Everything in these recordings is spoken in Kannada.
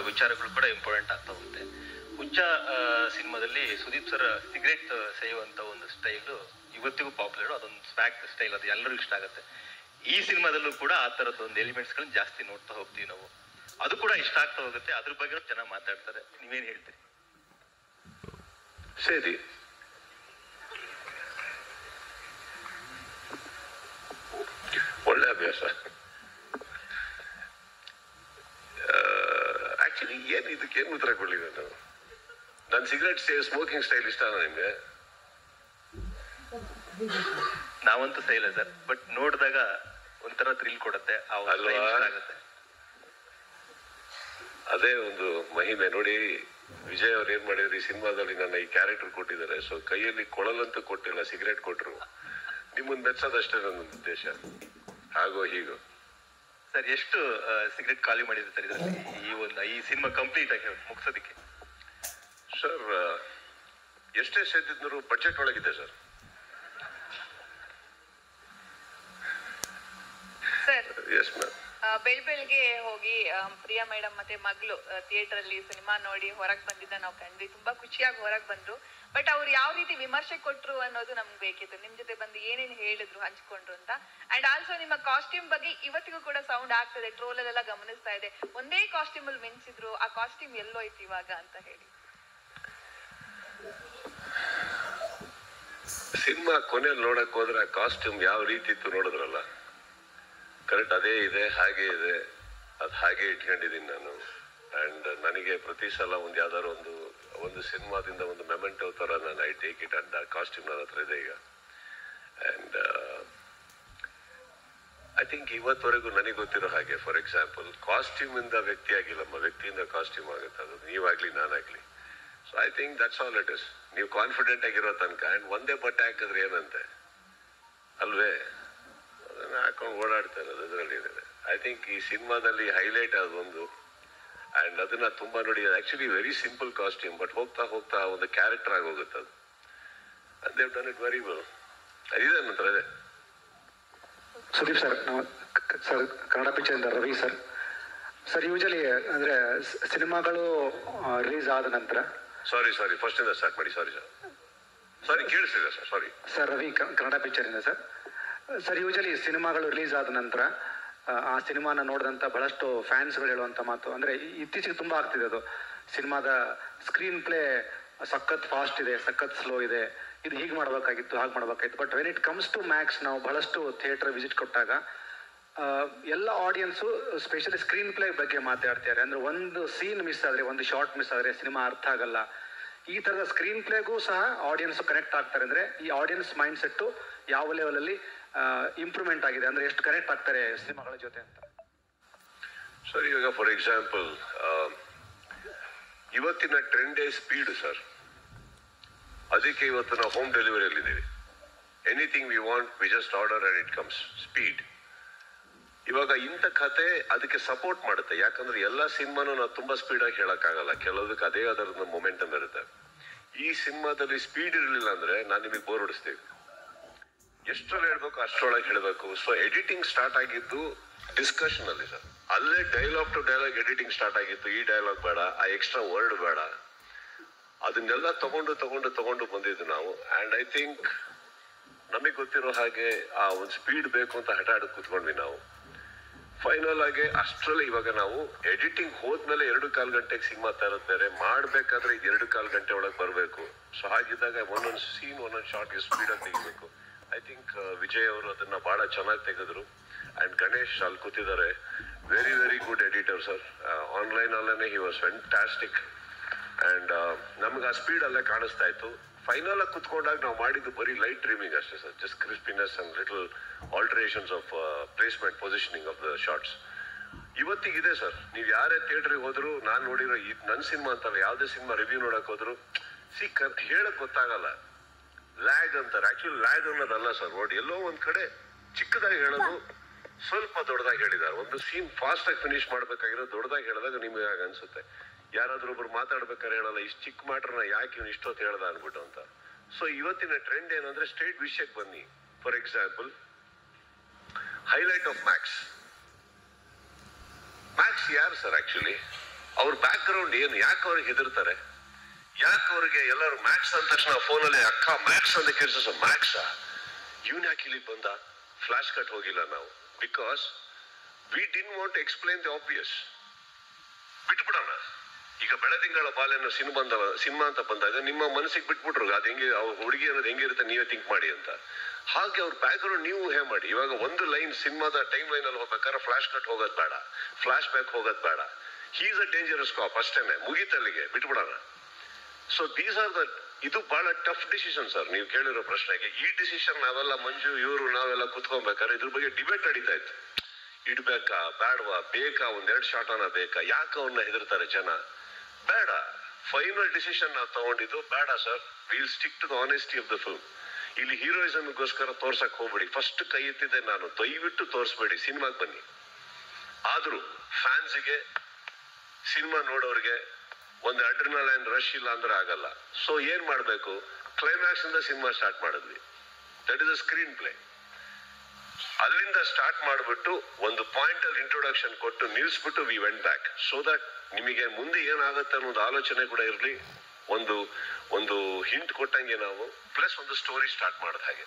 ವಿಚಾರಗಳು ಕೂಡ ಇಂಪಾರ್ಟೆಂಟ್ ಆಗ್ತಾ ಹೋಗುತ್ತೆ. ಹುಚ್ಚ ಸಿನಿಮಾದಲ್ಲಿ ಸುದೀಪ್ ಸರ್ ಸಿಗರೇಟ್ ಸೇಯುವಂತ ಒಂದು ಸ್ಟೈಲು ಇವತ್ತಿಗೂ ಪಾಪ್ಯುಲರ್. ಅದೊಂದು ಸ್ವ್ಯಾಗ್ ಸ್ಟೈಲ್, ಅದು ಎಲ್ಲರಿಗೂ ಇಷ್ಟ ಆಗುತ್ತೆ. ಈ ಸಿನಿಮಾದಲ್ಲೂ ಕೂಡ ಆ ತರದ್ದು ಒಂದು ಎಲಿಮೆಂಟ್ಸ್ಗಳನ್ನ ಜಾಸ್ತಿ ನೋಡ್ತಾ ಹೋಗ್ತೀವಿ ನಾವು. ಅದು ಕೂಡ ಇಷ್ಟ ಆಗ್ತಾ ಹೋಗುತ್ತೆ. ಅದ್ರ ಬಗ್ಗೆ ಚೆನ್ನಾಗಿ ಮಾತಾಡ್ತಾರೆ. ನೀವೇನ್ ಹೇಳ್ತೀರಿ? ಸರಿ, ಒಳ್ಳೆ ಅಭ್ಯಾಸ. ಆಕ್ಚುಲಿ ಏನ್ ಇದಕ್ಕೆ ಏನ್ ಉತ್ತರ ಕೊಡ್ಲಿ ನಾನು? ನನ್ ಸಿಗರೇಟ್ ಸ್ಮೋಕಿಂಗ್ ಸ್ಟೈಲ್ ಇಷ್ಟನಾ ನಿಮ್ಗೆ? ನಾವಂತೂ ಸ್ಟೈಲ್ ಸರ್, ಬಟ್ ನೋಡಿದಾಗ ಒಂಥರ ಥ್ರಿಲ್ ಕೊಡುತ್ತೆ. ಆಗುತ್ತೆ. ಅದೇ ಒಂದು ಮಹಿಮೆ ನೋಡಿ. ವಿಜಯ್ ಅವ್ರು ಏನ್ ಮಾಡಿದ್ರು, ಈ ಸಿನಿಮಾದಲ್ಲಿ ನನ್ನ ಈ ಕ್ಯಾರೆಕ್ಟರ್ ಕೊಟ್ಟಿದ್ದಾರೆ. ಸೊ ಕೈಯಲ್ಲಿ ಕೊಳಲಂತೂ ಕೊಟ್ಟಿಲ್ಲ, ಸಿಗರೇಟ್ ಕೊಟ್ರು. ನಿಮ್ಮನ್ನ ಮೆಚ್ಚೋದಷ್ಟೇ ನನ್ನ ಉದ್ದೇಶ. ಹಾಗೋ ಹೀಗೋ ಸರ್, ಎಷ್ಟು ಸಿಗರೇಟ್ ಖಾಲಿ ಮಾಡಿದ್ರೆ ಸರ್ ಇದರಲ್ಲಿ, ಈ ಸಿನಿಮಾ ಕಂಪ್ಲೀಟ್ ಆಗಿ ಮುಗಿಸೋದಕ್ಕೆ? ಸರ್, ಎಷ್ಟೇ ಸೇದಿದ್ರು ಬಜೆಟ್ ಒಳಗಿದೆ ಸರ್. Yes ma'am. ಬೆಳಗ್ಗೆ ಹೋಗಿ ಪ್ರಿಯಾ ಮೇಡಮ್ ಮತ್ತೆ ಮಗಳು ಥಿಯೇಟರ್ ಅಲ್ಲಿ ಸಿನಿಮಾ ನೋಡಿ ಹೊರಗೆ ಬಂದಿದ್ದ ನಾವು ಕಂಡ್ವಿ. ತುಂಬಾ ಖುಷಿಯಾಗಿ ಹೊರಗೆ ಬಂದ್ರು. ಬಟ್ ಅವ್ರು ಯಾವ ರೀತಿ ವಿಮರ್ಶೆ ಕೊಟ್ರು ಅನ್ನೋದು ನಮ್ಗೆ ಬೇಕಿತ್ತು. ನಿಮ್ ಜೊತೆ ಬಂದು ಏನೇನು ಹೇಳಿದ್ರು, ಹಂಚ್ಕೊಂಡ್ರು ಅಂತ. ಅಂಡ್ ಆಲ್ಸೋ ನಿಮ್ಮ ಕಾಸ್ಟ್ಯೂಮ್ ಬಗ್ಗೆ ಇವತ್ತಿಗೂ ಕೂಡ ಸೌಂಡ್ ಆಗ್ತದೆ, ಟ್ರೋಲ್ ಅಲ್ಲೆಲ್ಲ ಗಮನಿಸ್ತಾ ಇದೆ. ಒಂದೇ ಕಾಸ್ಟ್ಯೂಮ್ ಅಲ್ಲಿ ಮಿಂಚಿದ್ರು, ಆ ಕಾಸ್ಟ್ಯೂಮ್ ಎಲ್ಲೋಯ್ತು ಇವಾಗ ಅಂತ ಹೇಳಿ. ಸಿನಿಮಾ ಕೊನೆಯಲ್ಲಿ ನೋಡಕ್ ಹೋದ್ರೆ ಆ ಕಾಸ್ಟ್ಯೂಮ್ ಯಾವ ರೀತಿ ಇತ್ತು ನೋಡಿದ್ರಲ್ಲ, ಕರೆಕ್ಟ್ ಅದೇ ಇದೆ, ಹಾಗೆ ಇದೆ. ಅದು ಹಾಗೆ ಇಟ್ಕೊಂಡಿದ್ದೀನಿ ನಾನು. ಅಂಡ್ ನನಗೆ ಪ್ರತಿ ಸಲ ಒಂದು ಯಾವ್ದಾದ್ರು ಒಂದು ಸಿನಿಮಾದಿಂದ ಒಂದು ಮೆಮೆಂಟೋ ತರ ನಾನು ಐ ಟೇಕ್ ಇಟ್. ಅಂಡ್ ಆ ಕಾಸ್ಟ್ಯೂಮ್ ನನ್ನ ಹತ್ರ ಇದೆ ಈಗ. ಅಂಡ್ ಐ ಥಿಂಕ್ ಇವತ್ತವರೆಗೂ ನನಗೆ ಗೊತ್ತಿರೋ ಹಾಗೆ, ಫಾರ್ ಎಕ್ಸಾಂಪಲ್, ಕಾಸ್ಟ್ಯೂಮ್ ಇಂದ ವ್ಯಕ್ತಿ ಆಗಿಲ್ಲಮ್ಮ, ವ್ಯಕ್ತಿಯಿಂದ ಕಾಸ್ಟ್ಯೂಮ್ ಆಗುತ್ತೆ. ಅದು ನೀವಾಗ್ಲಿ ನಾನಾಗ್ಲಿ. So I think that's all it is. ನೀವು ಕಾನ್ಫಿಡೆಂಟ್ ಆಗಿರೋ ತನಕ. ಅಂಡ್ ಒಂದೇ ಬಟ್ಟೆ ಹಾಕಿದ್ರೆ ಏನಂತೆ ಅಲ್ವೇ, ಅದನ್ನ ಹಾಕೊಂಡು ಓಡಾಡ್ತಾ ಇರೋದು ಅದರಲ್ಲಿ ಇದೆ. ಐ ಥಿಂಕ್ ಈ ಸಿನಿಮಾದಲ್ಲಿ ಹೈಲೈಟ್ ಅದೊಂದು. ಅಂಡ್ ಅದನ್ನ ತುಂಬಾ ನೋಡಿ, actually very simple costume, but ಹೋಗ್ತಾ ಹೋಗ್ತಾ ಒಂದು ಕ್ಯಾರೆಕ್ಟರ್ ಆಗಿ ಹೋಗುತ್ತೆ ಅದು. And they've done it very well. ಅದಿದೆ ನಂತರ ಇದೆ. Sudeep sir, sir Kannada picture ಇಂದ ರವಿ ಸರ್. ಸರ್, ಯೂಶಲಿ ಅಂದ್ರೆ ಸಿನಿಮಾಗಳು ರಿಲೀಸ್ ಆದ ನಂತರ, ಸಾರಿ ಫಸ್ಟ್ ಇಂದ ಸ್ಟಾರ್ಟ್ ಮಾಡಿ. ಸಾರಿ ಕೇಳಿಸ್ತಿದೆ sir. Sorry sir, Ravi Kannada picture ಇಂದ ಸರ್. ಸರ್, ಯೂಶಲಿ ಸಿನಿಮಾಗಳು ರಿಲೀಸ್ ಆದ ನಂತರ ಆ ಸಿನಿಮಾನ ನೋಡಿದಂಥ ಬಹಳಷ್ಟು ಫ್ಯಾನ್ಸ್ಗಳು ಹೇಳುವಂಥ ಮಾತು ಅಂದರೆ, ಇತ್ತೀಚೆಗೆ ತುಂಬ ಆಗ್ತಿದೆ ಅದು. ಸಿನಿಮಾದ ಸ್ಕ್ರೀನ್ ಪ್ಲೇ ಸಖತ್ ಫಾಸ್ಟ್ ಇದೆ, ಸಖತ್ ಸ್ಲೋ ಇದೆ, ಇದು ಹೀಗೆ ಮಾಡಬೇಕಾಗಿತ್ತು, ಹಾಗೆ ಮಾಡಬೇಕಾಗಿತ್ತು. But when it comes to Max, ನಾವು ಬಹಳಷ್ಟು ಥಿಯೇಟರ್ ವಿಸಿಟ್ ಕೊಟ್ಟಾಗ ಎಲ್ಲ ಆಡಿಯನ್ಸು ಸ್ಪೆಷಲಿ ಸ್ಕ್ರೀನ್ ಪ್ಲೇ ಬಗ್ಗೆ ಮಾತಾಡ್ತಾರೆ. ಅಂದರೆ ಒಂದು ಸೀನ್ ಮಿಸ್ ಆದರೆ, ಒಂದು ಶಾರ್ಟ್ ಮಿಸ್ ಆದರೆ ಸಿನಿಮಾ ಅರ್ಥ ಆಗಲ್ಲ. ಈ ಥರದ ಸ್ಕ್ರೀನ್ ಪ್ಲೇಗೂ ಸಹ ಆಡಿಯನ್ಸ್ ಕನೆಕ್ಟ್ ಆಗ್ತಾರೆ. ಅಂದರೆ ಈ ಆಡಿಯನ್ಸ್ ಮೈಂಡ್ ಸೆಟ್ಟು ಯಾವ ಲೆವೆಲಲ್ಲಿ ಇಂಪ್ರೂವ್ಮೆಂಟ್ ಆಗಿದೆ, ಅಂದರೆ ಎಷ್ಟು ಕನೆಕ್ಟ್ ಆಗ್ತಾರೆ ಸಿನಿಮಾಗಳ ಜೊತೆ ಅಂತ. ಸರ್, ಇವಾಗ ಫಾರ್ ಎಕ್ಸಾಂಪಲ್ ಇವತ್ತಿನ ಟ್ರೆಂಡೇ ಸ್ಪೀಡ್ ಸರ್. ಅದಕ್ಕೆ ಇವತ್ತು ನಾವು ಹೋಮ್ ಡೆಲಿವರಿಯಲ್ಲಿ ಇದ್ದೀವಿ. Anything we want, we just order and it comes. Speed. ಇವಾಗ ಇಂಥ ಕತೆ ಅದಕ್ಕೆ ಸಪೋರ್ಟ್ ಮಾಡುತ್ತೆ. ಯಾಕಂದ್ರೆ ಎಲ್ಲ ಸಿನಿಮಾನು ನಾವು ತುಂಬಾ ಸ್ಪೀಡ್ ಆಗಿ ಹೇಳಕ್ಕಾಗಲ್ಲ. ಕೆಲವದಕ್ಕೆ ಅದೇ ಅದರ ಮೊಮೆಂಟಮ್ ಇರುತ್ತೆ. ಈ ಸಿನಿಮಾದಲ್ಲಿ ಸ್ಪೀಡ್ ಇರಲಿಲ್ಲ ಅಂದ್ರೆ ನಾನು ನಿಮಗೆ ಬೋರ್ ಹೊಡಿಸ್ತೀವಿ. ಎಷ್ಟರಲ್ಲಿ ಹೇಳ್ಬೇಕು ಅಷ್ಟರೊಳಗೆ ಹೇಳಬೇಕು. ಸೊ ಎಡಿಟಿಂಗ್ ಸ್ಟಾರ್ಟ್ ಆಗಿದ್ದು ಡಿಸ್ಕಷನ್ ಅಲ್ಲಿ ಸರ್. ಅಲ್ಲೇ dialogue to dialogue editing start ಆಗಿತ್ತು. ಈ ಡೈಲಾಗ್ ಬೇಡ, ಆ ಎಕ್ಸ್ಟ್ರಾ ವರ್ಡ್ ಬೇಡ, ಅದನ್ನೆಲ್ಲ ತಗೊಂಡು ಬಂದಿದ್ದು ನಾವು. ಅಂಡ್ ಐ ಥಿಂಕ್ ನಮಗೆ ಗೊತ್ತಿರೋ ಹಾಗೆ ಆ ಒಂದು ಸ್ಪೀಡ್ ಬೇಕು ಅಂತ ಹಠ ಆಡೋದು ಕೂತ್ಕೊಂಡ್ವಿ ನಾವು. ಫೈನಲ್ ಆಗಿ ಅಷ್ಟರಲ್ಲಿ ಇವಾಗ ನಾವು ಎಡಿಟಿಂಗ್ ಹೋದ್ಮೇಲೆ 2.25 ಗಂಟೆಗೆ ಸಿನಿಮಾ ತರೋದು ಬೇರೆ, ಮಾಡ್ಬೇಕಾದ್ರೆ ಇದು 2.25 ಗಂಟೆ ಒಳಗೆ ಬರಬೇಕು. ಸೊ ಹಾಗಿದ್ದಾಗ ಒಂದೊಂದು ಸೀನ್, ಒಂದೊಂದು ಶಾರ್ಟ್ಗೆ ಸ್ಪೀಡಾಗಿ ತೆಗಿಬೇಕು. ಐ ಥಿಂಕ್ ವಿಜಯ್ ಅವರು ಅದನ್ನ ಬಹಳ ಚೆನ್ನಾಗಿ ತೆಗೆದ್ರು. ಅಂಡ್ ಗಣೇಶ್ ಅಲ್ಲಿ ಕೂತಿದ್ದಾರೆ, very very good editor sir. Online ಅಲ್ಲೇ ಹಿ ವಾಸ್ ಫ್ಯಾಂಟಾಸ್ಟಿಕ್. ಅಂಡ್ ನಮ್ಗೆ ಆ ಸ್ಪೀಡ್ ಅಲ್ಲೇ ಕಾಣಿಸ್ತಾ ಇತ್ತು. ಫೈನಲ್ ಆಗಿ ಕುತ್ಕೊಂಡಾಗ ನಾವು ಮಾಡಿದ್ದು ಬರೀ ಲೈಟ್ ಟ್ರಿಮಿಂಗ್ ಅಷ್ಟೇ sir. Just crispiness and little alterations of placement, positioning of the shots ಇವತ್ತಿಗಿದೆ ಸರ್. ನೀವು ಯಾರೇ ಥಿಯೇಟ್ರಿಗೆ ಹೋದ್ರು, ನಾನು ನೋಡಿರೋ ನನ್ನ ಸಿನಿಮಾ ಅಂತಲ್ಲ, ಯಾವುದೇ ಸಿನಿಮಾ ರಿವ್ಯೂ ನೋಡಕ್ ಹೋದ್ರು ಹೇಳಕ್ ಗೊತ್ತಾಗಲ್ಲ. ಲ್ಯಾಗ್ ಅಂತಾರೆ. ಆಕ್ಚುಲಿ ಲ್ಯಾಗ್ ಅನ್ನೋದಲ್ಲ ಸರ್ ವರ್ಡ್. ಎಲ್ಲೋ ಒಂದ್ ಕಡೆ ಚಿಕ್ಕದಾಗಿ ಹೇಳೋದು, ಸ್ವಲ್ಪ ದೊಡ್ಡದಾಗಿ ಹೇಳಿದ್ದಾರೆ. ಒಂದು ಸೀನ್ ಫಾಸ್ಟ್ ಆಗಿ ಫಿನಿಶ್ ಮಾಡ್ಬೇಕಾಗಿರೋ ದೊಡ್ಡದಾಗಿ ಹೇಳಿದಾಗ ನಿಮಗೆ ಆಗ ಅನ್ಸುತ್ತೆ. ಯಾರಾದ್ರೂ ಒಬ್ರು ಮಾತಾಡ್ಬೇಕಾದ್ರೆ ಹೇಳಲ್ಲ, ಇಷ್ಟು ಚಿಕ್ಕ ಮ್ಯಾಟ್ರನ್ನ ಯಾಕೆ ಇವ್ನು ಇಷ್ಟೊತ್ತು ಹೇಳ್ದ ಅನ್ಬಿಟ್ಟು ಅಂತ. ಸೊ ಇವತ್ತಿನ ಟ್ರೆಂಡ್ ಏನಂದ್ರೆ ಸ್ಟ್ರೇಟ್ ವಿಷಯಕ್ಕೆ ಬನ್ನಿ. For example, highlight of Max ಯಾರು ಸರ್? ಆಕ್ಚುಲಿ ಅವ್ರ ಬ್ಯಾಕ್ ಗ್ರೌಂಡ್ ಏನು, ಯಾಕೆ ಅವ್ರಿಗೆ ಹೆದರ್ತಾರೆ, ಯಾಕೆ ಅವ್ರಿಗೆ ಎಲ್ಲರೂ ಮ್ಯಾಕ್ಸ್ ಅಂದ ತಕ್ಷಣ ಫೋನಲ್ಲಿ ಅಕ್ಕ ಮ್ಯಾಕ್ಸ್ ಅಂತ ಕೇಳಿಸ ಮ್ಯಾಕ್ಸ ಇವನ್ ಯಾಕೆ ಇಲ್ಲಿ ಬಂದ, ಫ್ಲಾಶ್ ಕಟ್ ಹೋಗಿಲ್ಲ ನಾವು, because we didn't want to explain the obvious. ಬಿಟ್ಬಿಡೋಣ. ಈಗ ಬೆಳದಿಂಗಳ ಬಾಲೆನ ಸಿನಿಮಾ ಅಂತ ಬಂದಾಗ ನಿಮ್ಮ ಮನಸ್ಸಿಗೆ ಬಿಟ್ಬಿಟ್ರು ಅದು ಹೆಂಗೆ, ಅವ್ರ ಹುಡುಗಿ ಅನ್ನೋದು ಹೆಂಗಿರುತ್ತೆ ನೀವೇ ಥಿಂಕ್ ಮಾಡಿ ಅಂತ. ಹಾಗೆ ಅವ್ರ ಬ್ಯಾಕ್ ಗ್ರೌಂಡ್ ನೀವು ಹೇ ಮಾಡಿ. ಇವಾಗ ಒಂದು ಲೈನ್ ಸಿನಿಮಾದ ಟೈಮ್ ಲೈನ್ ಅಲ್ಲಿ ಹೋಗ್ಬೇಕಾದ್ರೆ ಫ್ಲಾಶ್ ಕಟ್ ಹೋಗೋದು ಬೇಡ, ಫ್ಲಾಶ್ ಬ್ಯಾಕ್ ಹೋಗೋದು ಬೇಡ. ಹೀ ಇಸ್ ಅ ಡೇಂಜರಸ್ ಕಾಪ್ ಅಷ್ಟೇನೆ, ಮುಗೀತಲ್ಲಿಗೆ ಬಿಟ್ಬಿಡೋಣ. ಸೊ ದೀಸ್ ಆರ್ ದ, ಇದು ಬಹಳ ಟಫ್ ಡಿಸಿಷನ್ ಸರ್ ನೀವು ಕೇಳಿರೋ ಪ್ರಶ್ನೆಗೆ. ಈ ಡಿಸಿಷನ್ ನಾವೆಲ್ಲ ಮಂಜು ಇವರು ನಾವೆಲ್ಲ ಕುತ್ಕೊಬೇಕಾದ್ರೆ ಇದ್ರ ಬಗ್ಗೆ ಡಿಬೇಟ್ ನಡೀತಾ ಇತ್ತು. ಇಡ್ಬೇಕಾ ಬೇಡವಾ, ಬೇಕಾ ಒಂದೆರಡು ಶಾಟ್ ಅನ್ನ ಬೇಕಾ, ಯಾಕೆ ಅವನ್ನ ಹೆದರ್ತಾರೆ ಜನ, ಬೇಡ. ಫೈನಲ್ ಡಿಸಿಷನ್ ನಾವು ತಗೊಂಡಿದ್ದು ಬೇಡ sir, will stick to the honesty of the film. ಇಲ್ಲಿ ಹೀರೋಯಿಸಮ್ಗೋಸ್ಕರ ತೋರ್ಸಕ್ ಹೋಗ್ಬೇಡಿ. ಫಸ್ಟ್ ಕೈ ಎತ್ತಿದ್ದೆ ನಾನು, ದಯವಿಟ್ಟು ತೋರಿಸ್ಬೇಡಿ, ಸಿನಿಮಾಗೆ ಬನ್ನಿ. ಆದ್ರೂ ಫ್ಯಾನ್ಸಿಗೆ, ಸಿನಿಮಾ ನೋಡೋರಿಗೆ ಒಂದು ಅಡ್ರಿನಲೈನ್ ರಶ್ ಇಲ್ಲ ಅಂದ್ರೆ ಆಗಲ್ಲ. ಸೊ ಏನ್ ಮಾಡ್ಬೇಕು, ಕ್ಲೈಮ್ಯಾಕ್ಸ್ ಇಂದ ಸಿನಿಮಾ ಸ್ಟಾರ್ಟ್ ಮಾಡಿದ್ವಿ. That is a screenplay. ಅಲ್ಲಿಂದ ಸ್ಟಾರ್ಟ್ ಮಾಡಿಬಿಟ್ಟು ಒಂದು ಪಾಯಿಂಟ್ ಅಲ್ಲಿ ಇಂಟ್ರೊಡಕ್ಷನ್ ಕೊಟ್ಟು ನಿಲ್ಸ್ಬಿಟ್ಟು we went back. So that ನಿಮಗೆ ಮುಂದೆ ಏನಾಗುತ್ತೆ ಅನ್ನೋದು ಆಲೋಚನೆ ಕೂಡ ಇರಲಿ, ಒಂದು ಹಿಂಟ್ ಕೊಟ್ಟಂಗೆ ನಾವು, ಪ್ಲಸ್ ಒಂದು ಸ್ಟೋರಿ ಸ್ಟಾರ್ಟ್ ಮಾಡಿದ ಹಾಗೆ.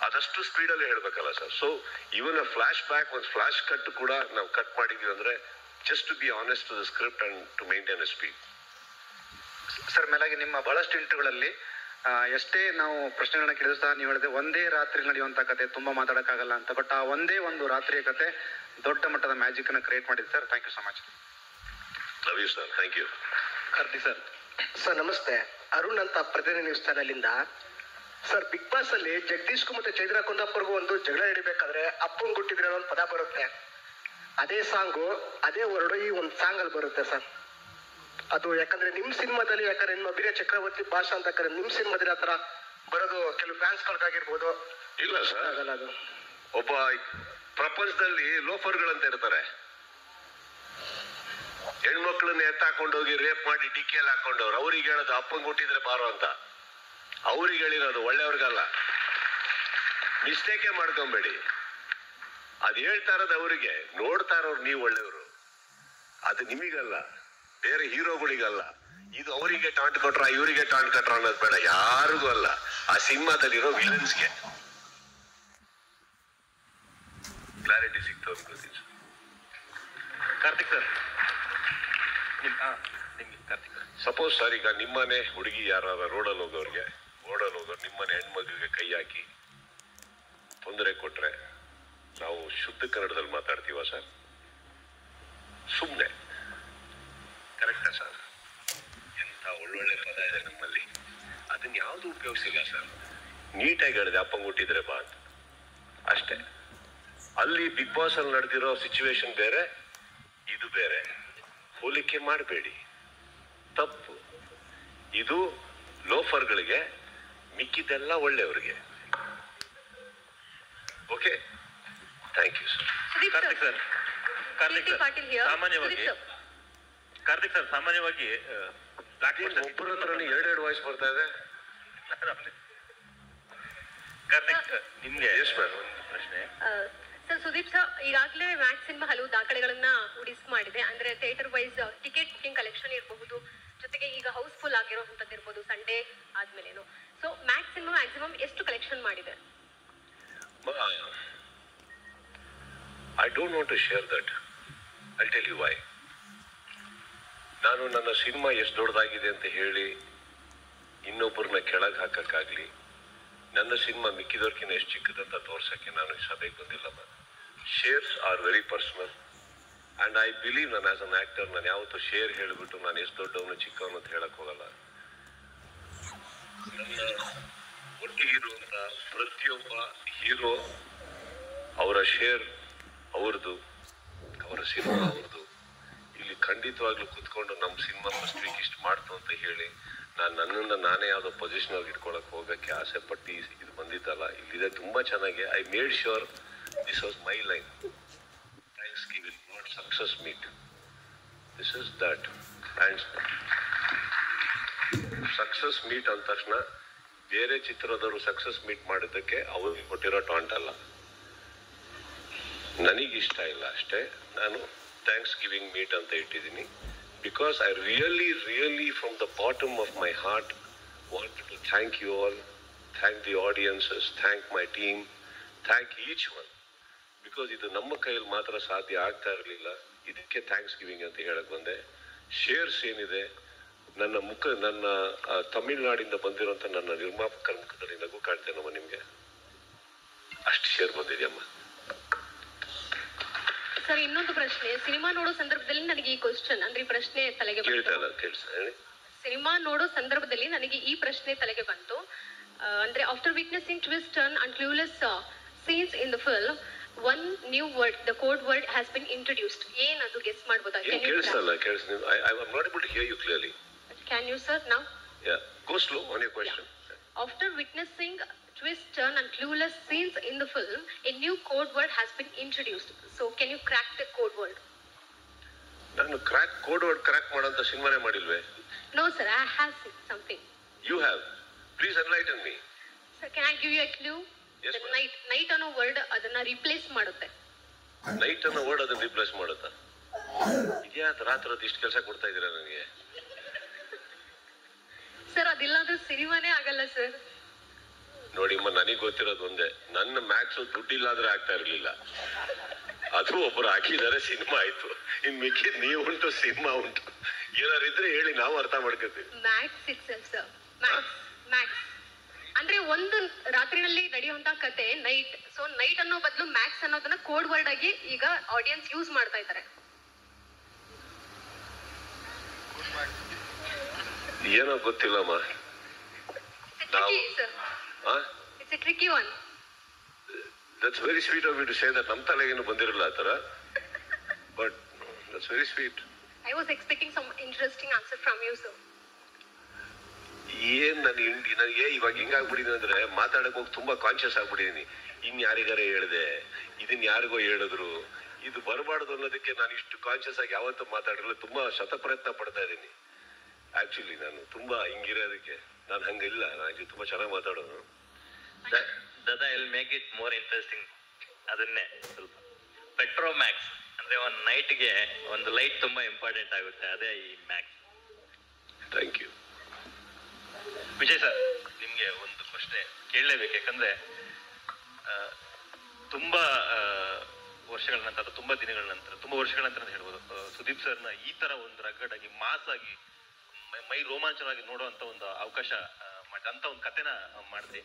ಅದಷ್ಟು ಸ್ಪೀಡಲ್ಲಿ ಹೇಳ್ಬೇಕಲ್ಲ sir. So even flashback, ಒಂದು ಫ್ಲಾಶ್ ಕಟ್ ಕೂಡ ನಾವು ಕಟ್ ಮಾಡಿದ್ವಿ ಅಂದ್ರೆ just to be honest to the script and to maintain a speed. Sir, ಮೇಲಾಗಿ ನಿಮ್ಮ ಬಹಳಷ್ಟು ಇಂಟರ್ವ್ಯೂಗಳಲ್ಲಿ ಎಷ್ಟೇ ನಾವು ಪ್ರಶ್ನೆಗಳನ್ನ ಕೇಳಿದ್ರು ಸಹ ನೀವು ಹೇಳಿದೆ ಒಂದೇ ರಾತ್ರಿ ನಡೆಯುವಂತ ಕತೆ ತುಂಬಾ ಮಾತಾಡಕ್ಕಾಗಲ್ಲ ಅಂತ. ಬಟ್ ಆ ಒಂದೇ ಒಂದು ರಾತ್ರಿಯ ಕತೆ ದೊಡ್ಡ ಮಟ್ಟದ ಮ್ಯಾಜಿಕ್ ಅನ್ನ ಕ್ರಿಯೇಟ್ ಮಾಡಿದೆ sir. Thank you so much. Love you sir, thank you. Karthik sir. Sir ನಮಸ್ತೆ, ಅರುಣ್ ಅಂತ ಪ್ರತಿನಿಧಿ ನ್ಯೂಸ್ ಚಾನಲಿಂದ. ಸರ್, ಬಿಗ್ ಬಾಸ್ ಅಲ್ಲಿ ಜಗದೀಶ್ಗೂ ಮತ್ತೆ ಚೈತ್ರ ಕುಂದಾಪುರ್ಗೂ ಒಂದು ಜಗಳ ಹಿಡಿಬೇಕಾದ್ರೆ ಅಪ್ಪಂಗ್ ಗುಟ್ಟಿದ್ರೆ ಒಂದು ಪದ ಬರುತ್ತೆ, ಅದೇ ಸಾಂಗು ಅದೇ ವರ್ಡು ಈ ಒಂದು ಸಾಂಗ್ ಅಲ್ಲಿ ಬರುತ್ತೆ ಸರ್. ಅದು ಯಾಕಂದ್ರೆ ನಿಮ್ ಸಿನಿಮಾದಲ್ಲಿ, ಯಾಕಂದ್ರೆ ನಿಮ್ಮ ಅಭಿನಯ ಚಕ್ರವರ್ತಿ ಭಾಷಾ ಅಂತ ಕರೆ ನಿಮ್ ಸಿನಿಮಾದಲ್ಲಿ ಆತರ ಬರೋದು ಕೆಲವು ಫ್ಯಾನ್ಸ್ ಗಳಿಗಾಗಿರ್ಬೋದು. ಇಲ್ಲ ಸರ್, ಆಗಲ್ಲ. ಅದು ಒಬ್ಬ ಪ್ರಪಂಚದಲ್ಲಿ ಲೋಫರ್ಗಳಂತ ಇರ್ತಾರೆ, ಹೆಣ್ಮಕ್ಳನ್ನ ಎತ್ತಾಕೊಂಡೋಗಿ ರೇಪ್ ಮಾಡಿ ಡಿಕ್ಕಿಯಲ್ಲಿ ಹಾಕೊಂಡವ್ರು. ಅವ್ರಿಗೆ ಹೇಳೋದು ಅಪ್ಪಂಗ್ ಹುಟ್ಟಿದ್ರೆ ಬಾರೋ ಅಂತ, ಅವ್ರಿಗೆ ಹೇಳಿರೋದು, ಒಳ್ಳೆಯವ್ರಿಗಲ್ಲ. ಮಿಸ್ಟೇಕೇ ಮಾಡ್ಕೊಂಬೇಡಿ. ಅದ್ ಹೇಳ್ತಾ ಇರೋದು ಅವರಿಗೆ, ನೋಡ್ತಾ ಇರೋರು ನೀವು ಒಳ್ಳೆಯವರು, ಅದು ನಿಮಗಲ್ಲ, ಬೇರೆ ಹೀರೋಗಳಿಗಲ್ಲ. ಇದು ಅವರಿಗೆ ಟಾಂಟ್ ಕೊಟ್ರ ಇವರಿಗೆ ಟಾಂಟ್ ಕೊಟ್ರ ಅನ್ನೋದು ಬೇಡ, ಯಾರಿಗೂ ಅಲ್ಲ, ಆ ಸಿನಿಮಾದಲ್ಲಿರೋ ವಿಲನ್ಸ್ಗೆ. ಕ್ಲಾರಿಟಿ ಸಿಕ್ತು ಅನ್ಕೋತೀನಿ. Karthik sir, Karthik sir, suppose sir ಈಗ ನಿಮ್ಮನೆ ಹುಡುಗಿ ಯಾರ ರೋಡಲ್ಲಿ ಹೋಗೋರು ನಿಮ್ಮನೆ ಹೆಣ್ಮಗುವಿಗೆ ಕೈ ಹಾಕಿ ತೊಂದರೆ ಕೊಟ್ರೆ ನಾವು ಶುದ್ಧ ಕನ್ನಡದಲ್ಲಿ ಮಾತಾಡ್ತೀವ ಸರ್? ಸುಮ್ಮನೆ ಕರೆಕ್ಟಾ ಸರ್? ಎಂತ ಒಳ್ಳೊಳ್ಳೆ ಪದ ಇದೆ ನಮ್ಮಲ್ಲಿ, ಅದನ್ನ ಯಾವುದು ಉಪಯೋಗಿಸಿಲ್ಲ ಸರ್. ನೀಟಾಗಿ ಹೇಳಿದೆ ಅಪ್ಪಂಗ್ ಹುಟ್ಟಿದ್ರೆ ಬಾ ಅಂತ, ಅಷ್ಟೇ. ಅಲ್ಲಿ ಬಿಗ್ ಬಾಸ್ ಅಲ್ಲಿ ನಡೆದಿರೋ ಸಿಚುವೇಶನ್ ಬೇರೆ, ಇದು ಬೇರೆ, ಹೋಲಿಕೆ ಮಾಡಬೇಡಿ, ತಪ್ಪು. ಇದು ಲೋಫರ್ಗಳಿಗೆ, ಮಿಕ್ಕಿದ್ದೆಲ್ಲ ಒಳ್ಳೆಯವ್ರಿಗೆ. Okay, thank you sir. Karthik sir, ಸಾಮಾನ್ಯವಾಗಿ ಒಬ್ಬರ ಹತ್ರನೇ ಎರಡೆರಡು ವಾಯ್ಸ್ ಬರ್ತಾ ಇದೆ. ಕಾರ್ತಿಕ್, ನಿಮ್ಗೆ ಒಂದು ಪ್ರಶ್ನೆ ಸರ್. ಸುದೀಪ್ ಸರ್, ಈಗಾಗಲೇ ಮ್ಯಾಕ್ಸ್ ಸಿನಿಮಾ ಹಲವು ದಾಖಲೆಗಳನ್ನ ಉಡಿಸ್ ಮಾಡಿದೆ. ಅಂದ್ರೆ theatre wise ticket booking collection ಇರಬಹುದು, ಜೊತೆಗೆ ಈಗ ಹೌಸ್ಫುಲ್ ಆಗಿರೋಂಥದ್ದು ಇರ್ಬೋದು ಸಂಡೇ ಆದ್ಮೇಲೇನು. ಸೊ ಮ್ಯಾಕ್ಸ್ ಸಿನಿಮಾ ಮ್ಯಾಕ್ಸಿಮಮ್ ಎಷ್ಟು ಕಲೆಕ್ಷನ್ ಮಾಡಿದೆ? I don't want to share that. I'll tell you why. ನಾನು ನನ್ನ ಸಿನಿಮಾ ಎಷ್ಟು ದೊಡ್ಡದಾಗಿದೆ ಅಂತ ಹೇಳಿ ಇನ್ನೊಬ್ಬರನ್ನ ಕೆಳಗೆ ಹಾಕಕ್ಕಾಗ್ಲಿ, ನನ್ನ ಸಿನಿಮಾ ಮಿಕ್ಕಿದವ್ರಕ್ಕಿಂತ ಎಷ್ಟು ಚಿಕ್ಕದಂತ ತೋರ್ಸಕ್ಕೆ ನಾನು ಈ ಸಭೆಗೆ ಬಂದಿಲ್ಲ. Shares are very personal and I believe ನಾನು ಆಸ್ ಅನ್ ಆ್ಯಕ್ಟರ್ ನಾನು ಯಾವತ್ತೂ ಶೇರ್ ಹೇಳಿಬಿಟ್ಟು ನಾನು ಎಷ್ಟು ದೊಡ್ಡವನು ಚಿಕ್ಕವನು ಅಂತ ಹೇಳಕ್ ಹೋಗಲ್ಲ. ನನ್ನ ಒಟ್ಟಿಗೆ ಇರುವಂಥ ಪ್ರತಿಯೊಬ್ಬ ಹೀರೋ ಅವರ ಶೇರ್ ಅವ್ರದ್ದು, ಅವರ ಸಿನಿಮಾ ಅವ್ರದ್ದು. ಇಲ್ಲಿ ಖಂಡಿತವಾಗ್ಲೂ ಕುತ್ಕೊಂಡು ನಮ್ಮ ಸಿನಿಮಾ ಫಸ್ಟ್ ವೀಕ್ ಇಷ್ಟು ಮಾಡ್ತು ಅಂತ ಹೇಳಿ ನನ್ನನ್ನು ನಾನೇ ಯಾವುದೋ ಪೊಸಿಷನ್ ಇಟ್ಕೊಳಕ್ ಹೋಗಕ್ಕೆ ಆಸೆ ಪಟ್ಟು ಇದು ಬಂದಿದ್ದಲ್ಲ. ಇಲ್ಲಿದೆ ತುಂಬಾ ಚೆನ್ನಾಗಿ. I made sure this was my line. Thanks giving, not success meet. This is that. And success meet ಅಂದ ತಕ್ಷಣ ಬೇರೆ ಚಿತ್ರದವರು ಸಕ್ಸಸ್ ಮೀಟ್ ಮಾಡಿದ್ದಕ್ಕೆ ಅವ್ರಿಗೆ ಕೊಟ್ಟಿರೋ ಟಾಂಟ್ ಅಲ್ಲ, ನನಗಿಷ್ಟ ಇಲ್ಲ ಅಷ್ಟೇ. ನಾನು ಥ್ಯಾಂಕ್ಸ್ ಗಿವಿಂಗ್ ಮೀಟ್ ಅಂತ ಇಟ್ಟಿದ್ದೀನಿ. because I really from the bottom of my heart wanted to thank you all, thank the audiences, thank my team, thank each one. Because ಇದು ನಮ್ಮ ಕೈಯಲ್ಲಿ ಮಾತ್ರ ಸಾಧ್ಯ ಆಗ್ತಾ ಇರಲಿಲ್ಲ. ಇದಕ್ಕೆ ಥ್ಯಾಂಕ್ಸ್ ಗಿವಿಂಗ್ ಅಂತ ಹೇಳಕ್ ಬಂದೆ. ಶೇರ್ಸ್ ಏನಿದೆ, ನನ್ನ ತಮಿಳ್ನಾಡಿಂದ ಬಂದಿರೋಂಥ ನನ್ನ ನಿರ್ಮಾಪಕರ ಮುಖದಲ್ಲಿ ನಗು ಕಾಣ್ತೇನಮ್ಮ ನಿಮ್ಗೆ. ಅಷ್ಟು ಶೇರ್ ಬಂದಿದೆಯಮ್ಮ. ಸರ್, ಇನ್ನೊಂದು ಪ್ರಶ್ನೆ. ಸಿನಿಮಾ ನೋಡೋ ಸಂದರ್ಭದಲ್ಲಿ ನನಗೆ ಈ ಕ್ವಶನ್ ಅಂದ್ರೆ ಈ ಪ್ರಶ್ನೆ ತಲೆಗೆ ಹೇಳಿ. ಸಿನಿಮಾ ನೋಡೋ ಸಂದರ್ಭದಲ್ಲಿ ನನಗೆ ಈ ಪ್ರಶ್ನೆ ತಲೆಗೆ ಬಂತು. ಅಂದ್ರೆ after witnessing twist turn and clueless scenes in the film, one new word, the code word has been introduced. ಏನದು ಗೆಸ್ ಮಾಡಬಹುದಾ? ಕೇಳಿಸಲ್ಲ. I am not able to hear you clearly. Can you, sir, now? Yeah, go slow on your question. Yeah. After witnessing twist, turn and clueless scenes in the film, a new code word has been introduced. So can you crack the code word? ನಾನು code word crack ಮಾಡೋಂತ ಸಿನಿಮಾನೇ ಮಾಡಿಲ್ವೇ? No, sir, I have something. You have. Please enlighten me. Sir, can I give you a clue? Yes, the night ಅನ್ನೋ ವರ್ಡ್ ಅದನ್ನ ರಿಪ್ಲೇಸ್ ಮಾಡುತ್ತೆ. ನೈಟ್ ಅನ್ನೋ ವರ್ಡ್ ಅದನ್ನ ರಿಪ್ಲೇಸ್ ಮಾಡುತ್ತಾ? ಇದ್ಯಾಕೆ ರಾತ್ರಿ ಇಷ್ಟು ಕೆಲಸ ಕೊಡ್ತಾ ಇದ್ದೀರಾ ನನಗೆ? ಸರ್, ಅದಿಲ್ಲಾದ್ರೂ ಸಿನಿಮಾನೇ ಆಗಲ್ಲ ಸರ್. ನೋಡಿಮ್ಮ, ನನಗೆ ಗೊತ್ತಿರೋದು ಒಂದೇ, ನನ್ನ ಮ್ಯಾಕ್ಸ್ ದುಡ್ಡಿಲ್ಲಾದ್ರೆ ಆಗ್ತಾ ಇರ್ಲಿಲ್ಲ. ಅದು ಒಬ್ಬರು ಹಾಕಿದ್ದಾರೆ, ಸಿನಿಮಾ ಆಯ್ತು. ಇನ್ ಮಿಕ್ಕಿದ್ ನೀವು ಉಂಟು, ಸಿನಿಮಾ ಉಂಟು. ಏನಾರು ಇದ್ರೆ ಹೇಳಿ, ನಾವು ಅರ್ಥ ಮಾಡ್ಕೊತೀವಿ. Max itself sir. ಮ್ಯಾಕ್ಸ್ ಅಂದ್ರೆ ಒಂದು ರಾತ್ರಿನಲ್ಲಿ ನಡೆಯುವಂತ ಕತೆ ನೈಟ್. ಸೊ ನೈಟ್ ಅನ್ನೋ ಬದಲು ಮ್ಯಾಕ್ಸ್ ಅನ್ನೋದನ್ನ ಕೋಡ್ ವರ್ಡ್ ಆಗಿ ಈಗ ಆಡಿಯನ್ಸ್ ಯೂಸ್ ಮಾಡ್ತಾ ಇದ್ದಾರೆ. ಏನೋ ಗೊತ್ತಿಲ್ಲಮ್ಮ. It's a tricky one. That's very sweet of you to say that. ನಮ್ಮ ತಲೆಗೇನು ಬಂದಿರಲ್ಲ ಆ ಥರ. But that's very sweet. I was expecting some interesting answer from you, sir. ಏನ್ ನನಗೆ ಇವಾಗ ಹಿಂಗಾಗ್ಬಿಟ್ಟಿದೆ ಅಂದ್ರೆ, ಮಾತಾಡಕ್ ಹೋಗಿ ತುಂಬಾ ಕಾನ್ಶಿಯಸ್ ಆಗ್ಬಿಟ್ಟಿದೀನಿ. ಯಾರಿಗಾರ ಹೇಳಿದೆ, ಇದನ್ನ ಯಾರಿಗೋ ಹೇಳಿದ್ರು, ಇದು ಬರಬಾರ್ದು ಅನ್ನೋದಕ್ಕೆ ನಾನು ಇಷ್ಟು ಕಾನ್ಶಿಯಸ್ ಆಗಿ ಯಾವತ್ತೂ ಮಾತಾಡಿರಲ್ಲ. ತುಂಬಾ ಶತಪ್ರಯತ್ನ ಪಡ್ತಾ ಇದ್ದೀನಿ. ಆಕ್ಚುಲಿ ನಾನು ತುಂಬಾ ಹಿಂಗಿರೋದಕ್ಕೆ ನಾನು ಹಂಗಿಲ್ಲ. ನಾನು ತುಂಬಾ ಚೆನ್ನಾಗಿ ಮಾತಾಡೋದು. That will make it more interesting. ಅದನ್ನೇ ಸ್ವಲ್ಪ ಪೆಟ್ರೋಮ್ಯಾಕ್ಸ್ ಅಂದ್ರೆ ಒಂದು ನೈಟ್ಗೆ ಒಂದು ಲೈಟ್ ತುಂಬಾ ಇಂಪಾರ್ಟೆಂಟ್ ಆಗುತ್ತೆ, ಅದೇ ಈ Max. Thank you. Vijay sir, ನಿಮ್ಗೆ ಒಂದು ಪ್ರಶ್ನೆ ಕೇಳಲೇಬೇಕು. ಯಾಕಂದ್ರೆ ತುಂಬಾ ವರ್ಷಗಳ ನಂತರ, ತುಂಬಾ ದಿನಗಳ ನಂತರ, ತುಂಬಾ ವರ್ಷಗಳ ನಂತರ ಅಂತ ಹೇಳ್ಬೋದು, ಸುದೀಪ್ ಸರ್ನ ಈ ತರ ಒಂದು ರಗಡಾಗಿ ಮಾಸ್ ಆಗಿ ಮೈ ರೋಮಾಂಚನವಾಗಿ ನೋಡುವಂತ ಒಂದು ಅವಕಾಶ ಅಂತ ಒಂದು ಕತೆನ ಮಾಡಿದ್ರಿ.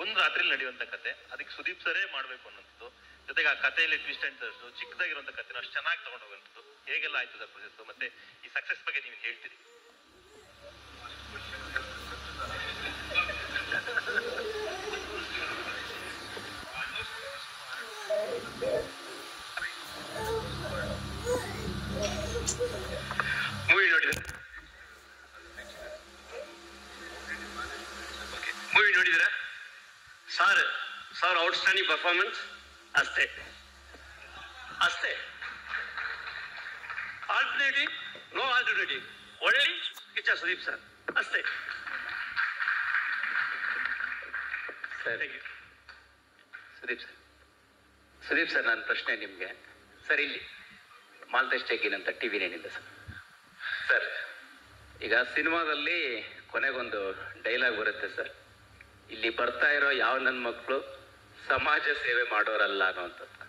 ಒಂದು ರಾತ್ರಿಲಿ ನಡೆಯುವಂತ ಕತೆ, ಅದಕ್ಕೆ ಸುದೀಪ್ ಸರೇ ಮಾಡ್ಬೇಕು ಅನ್ನೋದು, ಜೊತೆಗೆ ಆ ಕಥೆಯಲ್ಲಿ ಟ್ವಿಸ್ಟ್ ಅಂಡ್ ಟರ್ನ್ಸ್, ಚಿಕ್ಕದಾಗಿರುವಂತ ಕಥೆನ ಅಷ್ಟು ಚೆನ್ನಾಗಿ ತಗೊಂಡು ಹೋಗುವಂಥದ್ದು ಹೇಗೆಲ್ಲ ಆಯ್ತು ಸರ್ ಪ್ರೊಸೆಸ್? ಮತ್ತೆ ಈ ಸಕ್ಸಸ್ ಬಗ್ಗೆ ನೀವು ಹೇಳ್ತೀರಿ? ಮೂವಿ ನೋಡಿದಿರಾ ಸರ್? ಔಟ್ಸ್ಟ್ಯಾಂಡಿಂಗ್ ಪರ್ಫಾರ್ಮೆನ್ಸ್ ಅಷ್ಟೇ. ಆಲ್ಟರ್ನೇಟಿವ್, ನೋ ಆಲ್ಟರ್ನೇಟಿವ್, ಒಳ್ಳೆ ಕಿಚ್ಚ ಸುದೀಪ್ ಸರ್ ಅಷ್ಟೇ. ಸುದೀಪ್ ಸರ್, ನನ್ನ ಪ್ರಶ್ನೆ ನಿಮಗೆ ಸರ್. ಇಲ್ಲಿ ಮಾಲ್ತೇಶ್ ಟೇಕಿನ್ ಅಂತ ಟಿವಿ ನೈನಿಂದ ಸರ್. ಈಗ ಸಿನಿಮಾದಲ್ಲಿ ಕೊನೆಗೊಂದು ಡೈಲಾಗ್ ಬರುತ್ತೆ ಸರ್, ಇಲ್ಲಿ ಬರ್ತಾ ಇರೋ ಯಾವ ನನ್ನ ಮಕ್ಕಳು ಸಮಾಜ ಸೇವೆ ಮಾಡೋರಲ್ಲ ಅನ್ನೋಂಥದ್ದು.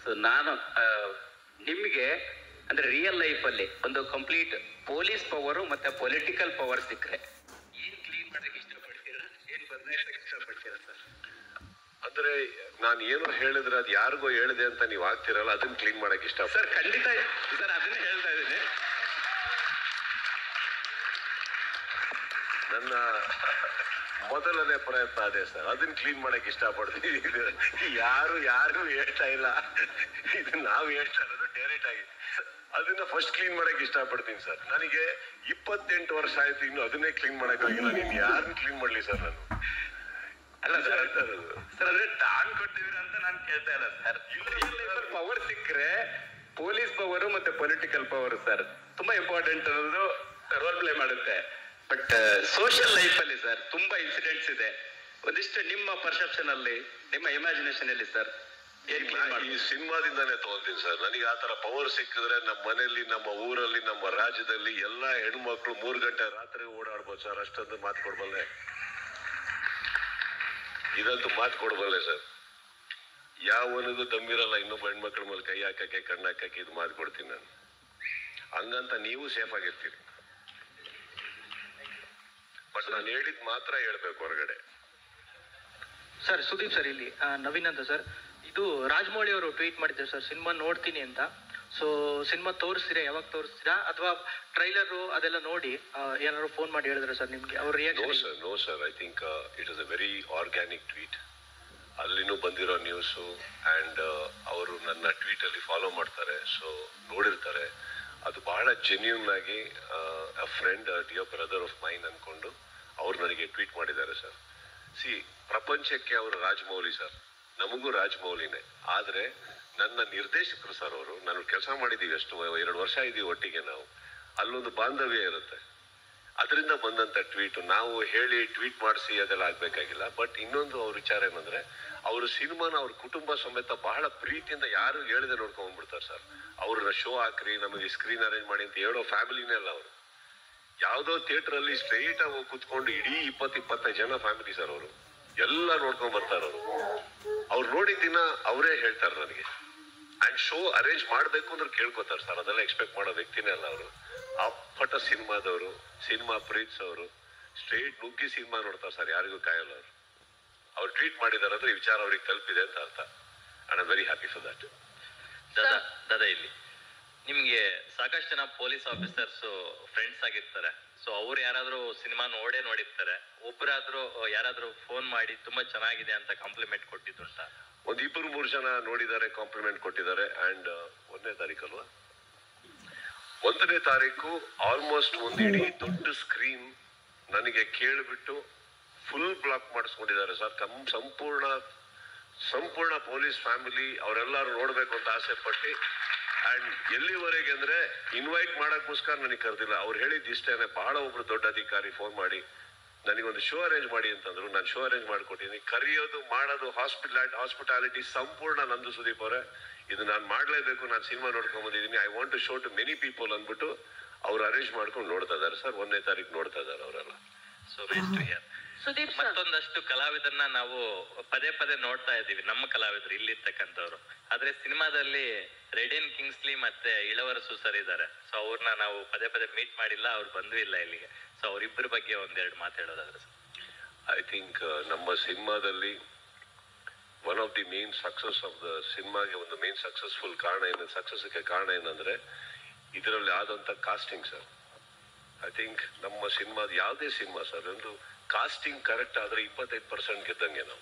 ಸೊ ನಾನು ನಿಮಗೆ ಅಂದ್ರೆ ರಿಯಲ್ ಲೈಫಲ್ಲಿ ಒಂದು ಕಂಪ್ಲೀಟ್ ಪೊಲೀಸ್ ಪವರು ಮತ್ತೆ ಪೊಲಿಟಿಕಲ್ ಪವರ್ ಸಿಕ್ಕರೆ ಏನ್ ಕ್ಲೀನ್ ಮಾಡಕ್ಕೆ ಇಷ್ಟಪಡ್ತೀರಾ, ಏನ್ ಬದಲಾಯಿಸಕ್ಕೆ ಇಷ್ಟಪಡ್ತೀರಾ ಸರ್? ಅಂದ್ರೆ ನಾನು ಏನು ಹೇಳಿದ್ರೆ ಅದು ಯಾರಿಗೋ ಹೇಳಿದೆ ಅಂತ ನೀವು ಆಗ್ತಿರಲ್ಲ, ಅದನ್ನ ಕ್ಲೀನ್ ಮಾಡಕ್ ಇಷ್ಟ ಸರ್? ಖಂಡಿತ ಸರ್, ಅದನ್ನೇ ಹೇಳ್ತಾ ಇದ್ದೀನಿ. ನನ್ನ ಮೊದಲನೇ ಪ್ರಯತ್ನ ಅದೇ ಸರ್, ಅದನ್ನ ಕ್ಲೀನ್ ಮಾಡಕ್ ಇಷ್ಟಪಡ್ತೀವಿ. ಯಾರು ಹೇಳ್ತಾ ಇಲ್ಲ, ಇದು ನಾವು ಹೇಳ್ತಾ ಇರೋದು ಡೈರೆಕ್ಟ್ ಆಗಿ. ಅದನ್ನ ಫಸ್ಟ್ ಕ್ಲೀನ್ ಮಾಡಕ್ ಇಷ್ಟಪಡ್ತೀನಿ ಸರ್. ನನಗೆ 28 ವರ್ಷ ಆಯ್ತು, ಇನ್ನು ಅದನ್ನೇ ಕ್ಲೀನ್ ಮಾಡಕ್ ಆಗಿಲ್ಲ. ನೀನ್ ಯಾರನ್ನ ಕ್ಲೀನ್ ಮಾಡ್ಲಿ ಸರ್? ನಾನು ಅಲ್ಲ ಸರ್, ಅಂದ್ರೆ ಟಾನ್ ಕೊಡ್ತಿದ್ದೀರ ಅಂತ ನಾನು ಕೇಳ್ತಾ ಇಲ್ಲ ಸರ್. ಪವರ್ ಸಿಕ್ಕರೆ ಪೊಲೀಸ್ ಪವರ್ ಮತ್ತೆ ಪೊಲಿಟಿಕಲ್ ಪವರ್ ಸರ್ ತುಂಬಾ ಇಂಪಾರ್ಟೆಂಟ್ ಅನ್ನೋದು ರೋಲ್ ಪ್ಲೇ ಮಾಡುತ್ತೆ. ಬಟ್ ಸೋಷಿಯಲ್ ಲೈಫ್ ಅಲ್ಲಿ ಸರ್ ತುಂಬಾ ಇನ್ಸಿಡೆಂಟ್ಸ್ ಇದೆ. ಒಂದಿಷ್ಟು ನಿಮ್ಮ ಪರ್ಸೆಪ್ಷನ್ ಅಲ್ಲಿ, ನಿಮ್ಮ ಇಮ್ಯಾಜಿನೇಷನ್ ಅಲ್ಲಿ ಸರ್ ಈ ಸಿನಿಮಾದಿಂದಾನೇ ತಗೊಂತೀನಿ ಸರ್. ನನಗೆ ಆತರ ಪವರ್ ಸಿಕ್ಕಿದ್ರೆ ನಮ್ಮ ಮನೆಯಲ್ಲಿ, ನಮ್ಮ ಊರಲ್ಲಿ, ನಮ್ಮ ರಾಜ್ಯದಲ್ಲಿ ಎಲ್ಲಾ ಹೆಣ್ಮಕ್ಳು 3 ಗಂಟೆ ರಾತ್ರಿ ಓಡಾಡ್ಬೋದು ಸರ್. ಅಷ್ಟೊಂದು ಮಾತು ಕೊಡ್ಬಲ್ಲೆ, ಇದಂತೂ ಮಾತು ಕೊಡ್ಬಲ್ಲೆ ಸರ್. ಯಾವನಿಗೂ ದಮ್ಮಿರಲ್ಲ ಇನ್ನೊಬ್ಬ ಹೆಣ್ಮಕ್ಳ ಮೇಲೆ ಕೈ ಹಾಕಕ್ಕೆ, ಕಣ್ಣು ಹಾಕಕ್ಕೆ ಇದು ಮಾತು ಕೊಡ್ತೀನಿ ನಾನು. ಹಂಗಂತ ನೀವು ಸೇಫ್ ಆಗಿರ್ತೀರಿ. ಬಟ್ ನಾನು ಹೇಳಿದ್ ಮಾತ್ರ ಹೇಳ್ಬೇಕು ಹೊರಗಡೆ. ಸರ್ ಸುದೀಪ್ ಸರ್, ಇಲ್ಲಿ ನವೀನ್ ಅಂತ ಸರ್. ಇದು ರಾಜಮೌಳಿ ಅವರು ಟ್ವೀಟ್ ಮಾಡಿದ್ದಾರೆ ಸರ್, ಸಿನಿಮಾ ನೋಡ್ತೀನಿ ಅಂತ. ಸೊ ಸಿನಿಮಾ ತೋರಿಸ್ತೀರಾ, ಯಾವಾಗ ತೋರಿಸ್ತೀರಾ, ಅಥವಾ ಟ್ರೈಲರು ಅದೆಲ್ಲ ನೋಡಿ ಏನಾದ್ರು ಫೋನ್ ಮಾಡಿ ಹೇಳಿದ್ರೆ ಸರ್ ನಿಮ್ಗೆ ಅವ್ರ reaction? No sir, I think it is a very organic tweet. ಅಲ್ಲಿನೂ ಬಂದಿರೋ ನ್ಯೂಸು ಆ್ಯಂಡ್ ಅವರು ನನ್ನ ಟ್ವೀಟಲ್ಲಿ ಫಾಲೋ ಮಾಡ್ತಾರೆ, ಸೊ ನೋಡಿರ್ತಾರೆ. ಅದು ಬಹಳ ಜೆನ್ಯೂನ್ ಆಗಿ ಅ friend, dear brother of main ಅಂದ್ಕೊಂಡು ಅವ್ರು ನನಗೆ ಟ್ವೀಟ್ ಮಾಡಿದ್ದಾರೆ ಸರ್. ಪ್ರಪಂಚಕ್ಕೆ ಅವರು ರಾಜಮೌಳಿ ಸರ್, ನಮಗೂ ರಾಜಮೌಳಿನೇ. ಆದರೆ ನನ್ನ ನಿರ್ದೇಶಕರು ಸರ್ ಅವರು, ನಾನು ಕೆಲಸ ಮಾಡಿದ್ದೀವಿ ಎಷ್ಟು 2 ವರ್ಷ ಇದ್ದೀವಿ ಒಟ್ಟಿಗೆ ನಾವು, ಅಲ್ಲೊಂದು ಬಾಂಧವ್ಯ ಇರುತ್ತೆ. ಅದರಿಂದ ಬಂದಂಥ ಟ್ವೀಟು ನಾವು ಹೇಳಿ ಟ್ವೀಟ್ ಮಾಡಿಸಿ ಅದೆಲ್ಲ ಆಗಬೇಕಾಗಿಲ್ಲ. ಬಟ್ ಇನ್ನೊಂದು ಅವ್ರ ವಿಚಾರ ಏನಂದರೆ, ಅವರು ಸಿನಿಮಾನ ಅವ್ರ ಕುಟುಂಬ ಸಮೇತ ಬಹಳ ಪ್ರೀತಿಯಿಂದ ಯಾರು ಹೇಳಿದೆ ನೋಡ್ಕೊಂಡ್ಬಿಡ್ತಾರೆ ಸರ್. ಅವ್ರನ್ನ ಶೋ ಹಾಕ್ರಿ, ನಮಗೆ ಸ್ಕ್ರೀನ್ ಅರೇಂಜ್ ಮಾಡಿ ಅಂತ ಹೇಳೋ ಫ್ಯಾಮಿಲಿನೇ ಅಲ್ಲ ಅವರು. ಯಾವುದೋ ಥಿಯೇಟ್ರಲ್ಲಿ ಸ್ಟ್ರೈಟ್ ಆಗಿ ಕೂತ್ಕೊಂಡು ಇಡೀ 20-25 ಜನ ಫ್ಯಾಮಿಲಿ ಸರ್ ಅವರು ಎಲ್ಲ ನೋಡ್ಕೊಂಡ್ ಬರ್ತಾರೆ. ಅವ್ರು ನೋಡಿದ ದಿನ ಅವರೇ ಹೇಳ್ತಾರೆ ನನಗೆ. ಆ್ಯಂಡ್ ಶೋ ಅರೇಂಜ್ ಮಾಡಬೇಕು ಅಂದ್ರೆ ಕೇಳ್ಕೊತಾರೆ ಸರ್. ಅದೆಲ್ಲ ಎಕ್ಸ್ಪೆಕ್ಟ್ ಮಾಡೋ ವ್ಯಕ್ತಿನೇ ಅಲ್ಲ ಅವರು. ಅಪ್ಪಟ ಸಿನಿಮಾದವರು, ಸಿನಿಮಾ ಪ್ರೀತಿಸೋರು, ಸ್ಟ್ರೈಟ್ ನುಗ್ಗಿ ಸಿನಿಮಾ ನೋಡ್ತಾರೆ ಸರ್, ಯಾರಿಗೂ ಕಾಯಲ್ಲ ಅವರು. ಅವ್ರು ಟ್ವೀಟ್ ಮಾಡಿದಾರೆ ಅಂದ್ರೆ ಈ ವಿಚಾರ ಅವ್ರಿಗೆ ತಲುಪಿದೆ ಅಂತ ಅರ್ಥ. And I very happy for that. ದಾದಾ, ಇಲ್ಲಿ ನಿಮ್ಗೆ ಸಾಕಷ್ಟು ಜನ ಪೊಲೀಸ್ ಆಫೀಸರ್ಸ್ ಫ್ರೆಂಡ್ಸ್ ಆಗಿರ್ತಾರೆ. ಸೊ ಅವ್ರು ಯಾರಾದ್ರೂ ಸಿನಿಮಾ ನೋಡಿರ್ತಾರೆ, ಒಬ್ಬರಾದ್ರೂ ಯಾರಾದ್ರೂ ಫೋನ್ ಮಾಡಿ ತುಂಬಾ ಚೆನ್ನಾಗಿದೆ ಅಂತ ಕಾಂಪ್ಲಿಮೆಂಟ್ ಕೊಟ್ಟಿದ್ದು ಅಂತ? 1-2-3 ಜನ ನೋಡಿದ್ದಾರೆ, ಕಾಂಪ್ಲಿಮೆಂಟ್ ಕೊಟ್ಟಿದ್ದಾರೆ. ಆ್ಯಂಡ್ 1ನೇ ತಾರೀಕು ಅಲ್ವಾ, 1ನೇ ತಾರೀಕು ಆಲ್ಮೋಸ್ಟ್ ಒಂದು ಇಡೀ ದೊಡ್ಡ ಸ್ಕ್ರೀನ್ ನನಗೆ ಕೇಳಿಬಿಟ್ಟು ಫುಲ್ ಬ್ಲಾಕ್ ಮಾಡಿಸ್ಕೊಂಡಿದ್ದಾರೆ ಸರ್. ಸಂಪೂರ್ಣ ಪೊಲೀಸ್ ಫ್ಯಾಮಿಲಿ ಅವರೆಲ್ಲರೂ ನೋಡ್ಬೇಕು ಅಂತ ಆಸೆ ಪಟ್ಟು. ಆ್ಯಂಡ್ ಎಲ್ಲಿವರೆಗೆ ಅಂದ್ರೆ ಇನ್ವೈಟ್ ಮಾಡಕ್ಕೋಸ್ಕರ ನನಗೆ ಕರೆದಿಲ್ಲ. ಅವ್ರು ಹೇಳಿದ್ದು ಇಷ್ಟೇನೆ, ಬಹಳ ಒಬ್ರು ದೊಡ್ಡ ಅಧಿಕಾರಿ ಫೋನ್ ಮಾಡಿ ನನಗೊಂದು ಶೋ ಅರೇಂಜ್ ಮಾಡಿ ಅಂತಂದ್ರು. ನಾನು ಶೋ ಅರೇಂಜ್ ಮಾಡ್ಕೊಟ್ಟಿದ್ದೀನಿ. ಕರೆಯೋದು ಮಾಡೋದು ಹಾಸ್ಪಿಟಾಲಿಟಿ ಸಂಪೂರ್ಣ ನಂದು ಸುದೀಪ್ ಅವರೇ. ಇದು ನಾನು ಮಾಡಲೇಬೇಕು, ನಾನು ಸಿನಿಮಾ ನೋಡ್ಕೊಂಡ್ ಬಂದಿದ್ದೀನಿ, I want to show to many people ಅಂದ್ಬಿಟ್ಟು ಅವ್ರು ಅರೇಂಜ್ ಮಾಡ್ಕೊಂಡು ನೋಡ್ತಾ ಇದ್ದಾರೆ ಸರ್. 1ನೇ ತಾರೀಕು ನೋಡ್ತಾ ಇದ್ದಾರೆ ಅವರೆಲ್ಲ. So nice to hear. ಮತ್ತೊಂದಷ್ಟು ಕಲಾವಿದರನ್ನ ನಾವು ಪದೇ ನೋಡ್ತಾ ಇದ್ದೀವಿ, ನಮ್ಮ ಕಲಾವಿದರು ಇಲ್ಲಿರ್ತಕ್ಕಂಥವ್ರು. ಆದ್ರೆ ಸಿನಿಮಾದಲ್ಲಿ ರೆಡಿನ್ ಕಿಂಗ್ಸ್ಲಿ ಮತ್ತೆ ಇಳವರಸು ಸರ್ ಇದ್ದಾರೆ. ಸೊ ಅವ್ರನ್ನ ನಾವು ಪದೇ ಮೀಟ್ ಮಾಡಿಲ್ಲ, ಅವ್ರು ಬಂದೂ ಇಲ್ಲ ಇಲ್ಲಿಗೆ. ಸೊ ಅವರಿಬ್ಬರ ಬಗ್ಗೆ 1-2 ಮಾತಾಡೋದಾದ್ರೆ ಸರ್. ಐ ಥಿಂಕ್ ನಮ್ಮ ಸಿನಿಮಾದಲ್ಲಿ one of the main success of the ಸಿನಿಮಾಗೆ ಒಂದು ಮೇನ್ ಸಕ್ಸಸ್ಗೆ ಕಾರಣ ಏನಂದ್ರೆ ಇದರಲ್ಲಿ ಆದಂಥ ಕಾಸ್ಟಿಂಗ್ ಸರ್. ಐ ಥಿಂಕ್ ನಮ್ಮ ಸಿನಿಮಾದ ಯಾವುದೇ ಸಿನಿಮಾ ಸರ್, ಒಂದು ಕಾಸ್ಟಿಂಗ್ ಕರೆಕ್ಟ್ ಆದರೆ 25% ಗೆದ್ದಂಗೆ ನಾವು.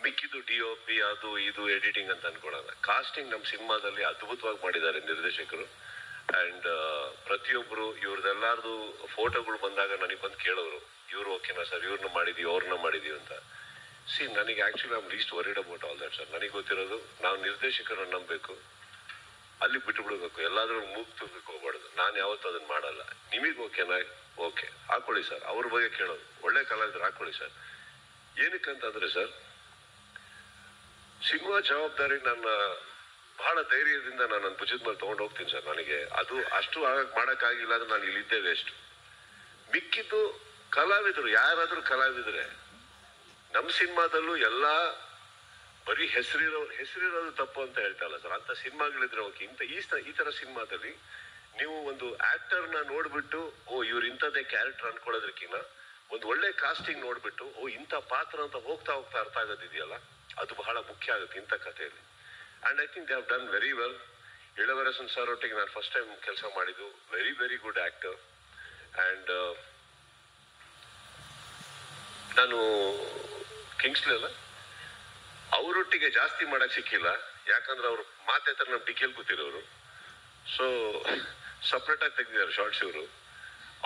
ಮಿಕ್ಕಿದ್ದು DOP ಅದು ಇದು ಎಡಿಟಿಂಗ್ ಅಂತ ಅನ್ಕೊಳ್ಳೋಣ. ಕಾಸ್ಟಿಂಗ್ ನಮ್ಮ ಸಿನಿಮಾದಲ್ಲಿ ಅದ್ಭುತವಾಗಿ ಮಾಡಿದ್ದಾರೆ ನಿರ್ದೇಶಕರು. ಆ್ಯಂಡ್ ಪ್ರತಿಯೊಬ್ಬರು ಇವ್ರದ್ದೆಲ್ಲಾರ್ದು ಫೋಟೋಗಳು ಬಂದಾಗ ನನಗೆ ಬಂದು ಕೇಳೋರು, ಇವ್ರು ಓಕೆನಾ ಸರ್, ಇವ್ರನ್ನ ಮಾಡಿದೀವಿ ಅವ್ರನ್ನ ಮಾಡಿದೀವಿ ಅಂತ. ನನಗೆ actually I'm least worried about all that sir. ನನಗೆ ಗೊತ್ತಿರೋದು, ನಾವು ನಿರ್ದೇಶಕರನ್ನು ನಂಬಬೇಕು, ಅಲ್ಲಿ ಬಿಟ್ಟುಬಿಡ್ಬೇಕು, ಎಲ್ಲಾದ್ರೂ ಮೂಗ್ ತೂಗಕ್ಕೆ ಹೋಗ್ಬಾರ್ದು. ನಾನು ಯಾವತ್ತೂ ಅದನ್ನು ಮಾಡಲ್ಲ. ನಿಮಗೆ ಓಕೆನಾ, ಓಕೆ ಹಾಕೊಳ್ಳಿ ಸರ್. ಅವ್ರ ಬಗ್ಗೆ ಕೇಳೋದು, ಒಳ್ಳೆ ಕಲಾವಿದ್ರು ಹಾಕೊಳ್ಳಿ ಸರ್. ಏನಕ್ಕಂತಂದ್ರೆ ಸರ್, ಸಿನಿಮಾ ಜವಾಬ್ದಾರಿ ನನ್ನ ಬಹಳ ಧೈರ್ಯದಿಂದ ನಾನು ನನ್ನ ಭುಜದ ಮೇಲೆ ತೊಗೊಂಡು ಹೋಗ್ತೀನಿ ಸರ್. ನನಗೆ ಅದು ಅಷ್ಟು ಮಾಡೋಕ್ಕಾಗಿಲ್ಲ ಅಂದ್ರೆ ನಾನು ಇಲ್ಲಿದ್ದೇ ವೇಸ್ಟ್. ಮಿಕ್ಕಿದ್ದು ಕಲಾವಿದರು, ಯಾರಾದರೂ ಕಲಾವಿದ್ರೆ ನಮ್ಮ ಸಿನಿಮಾದಲ್ಲೂ ಎಲ್ಲ ಬರೀ ಹೆಸರಿರೋದು ತಪ್ಪು ಅಂತ ಹೇಳ್ತಾ ಇಲ್ಲ ಸರ್. ಅಂಥ ಸಿನಿಮಾಗಳಿದ್ರೆ ಓಕೆ. ಈ ಥರ ಸಿನಿಮಾದಲ್ಲಿ ನೀವು ಒಂದು ಆಕ್ಟರ್ನ ನೋಡ್ಬಿಟ್ಟು ಇವ್ರು ಇಂಥದ್ದೇ ಕ್ಯಾರೆಕ್ಟರ್ ಅನ್ಕೊಳ್ಳೋದಕ್ಕಿಂತ ಒಂದು ಒಳ್ಳೆ ಕಾಸ್ಟಿಂಗ್ ನೋಡ್ಬಿಟ್ಟು ಇಂಥ ಪಾತ್ರ ಅಂತ ಹೋಗ್ತಾ ಅರ್ಥ ಆಗೋದಿದೆಯಲ್ಲ, ಅದು ಬಹಳ ಮುಖ್ಯ ಆಗುತ್ತೆ ಇಂಥ ಕಥೆಯಲ್ಲಿ. And I think they have done very well. Ilavarasan sir ಒಟ್ಟಿಗೆ ನಾನು ಫಸ್ಟ್ ಟೈಮ್ ಕೆಲಸ ಮಾಡಿದ್ದು. Very good actor. ಆ್ಯಂಡ್ ನಾನು ಕಿಂಗ್ಸ್ಲಿ ಅಲ್ಲ, ಅವರೊಟ್ಟಿಗೆ ಜಾಸ್ತಿ ಮಾಡಕ್ ಸಿಕ್ಕಿಲ್ಲ, ಯಾಕಂದ್ರೆ ಅವ್ರು ಮಾತಾಡ್ತಾರೆ ನಮ್ಮ ಟಿಕೆಯಲ್ಲಿ ಕೂತಿರೋರು. ಸೊ ಸಪ್ರೇಟ್ ಆಗಿ ತೆಗೆದಿದ್ದಾರೆ ಶಾರ್ಟ್ಸ್ ಇವರು.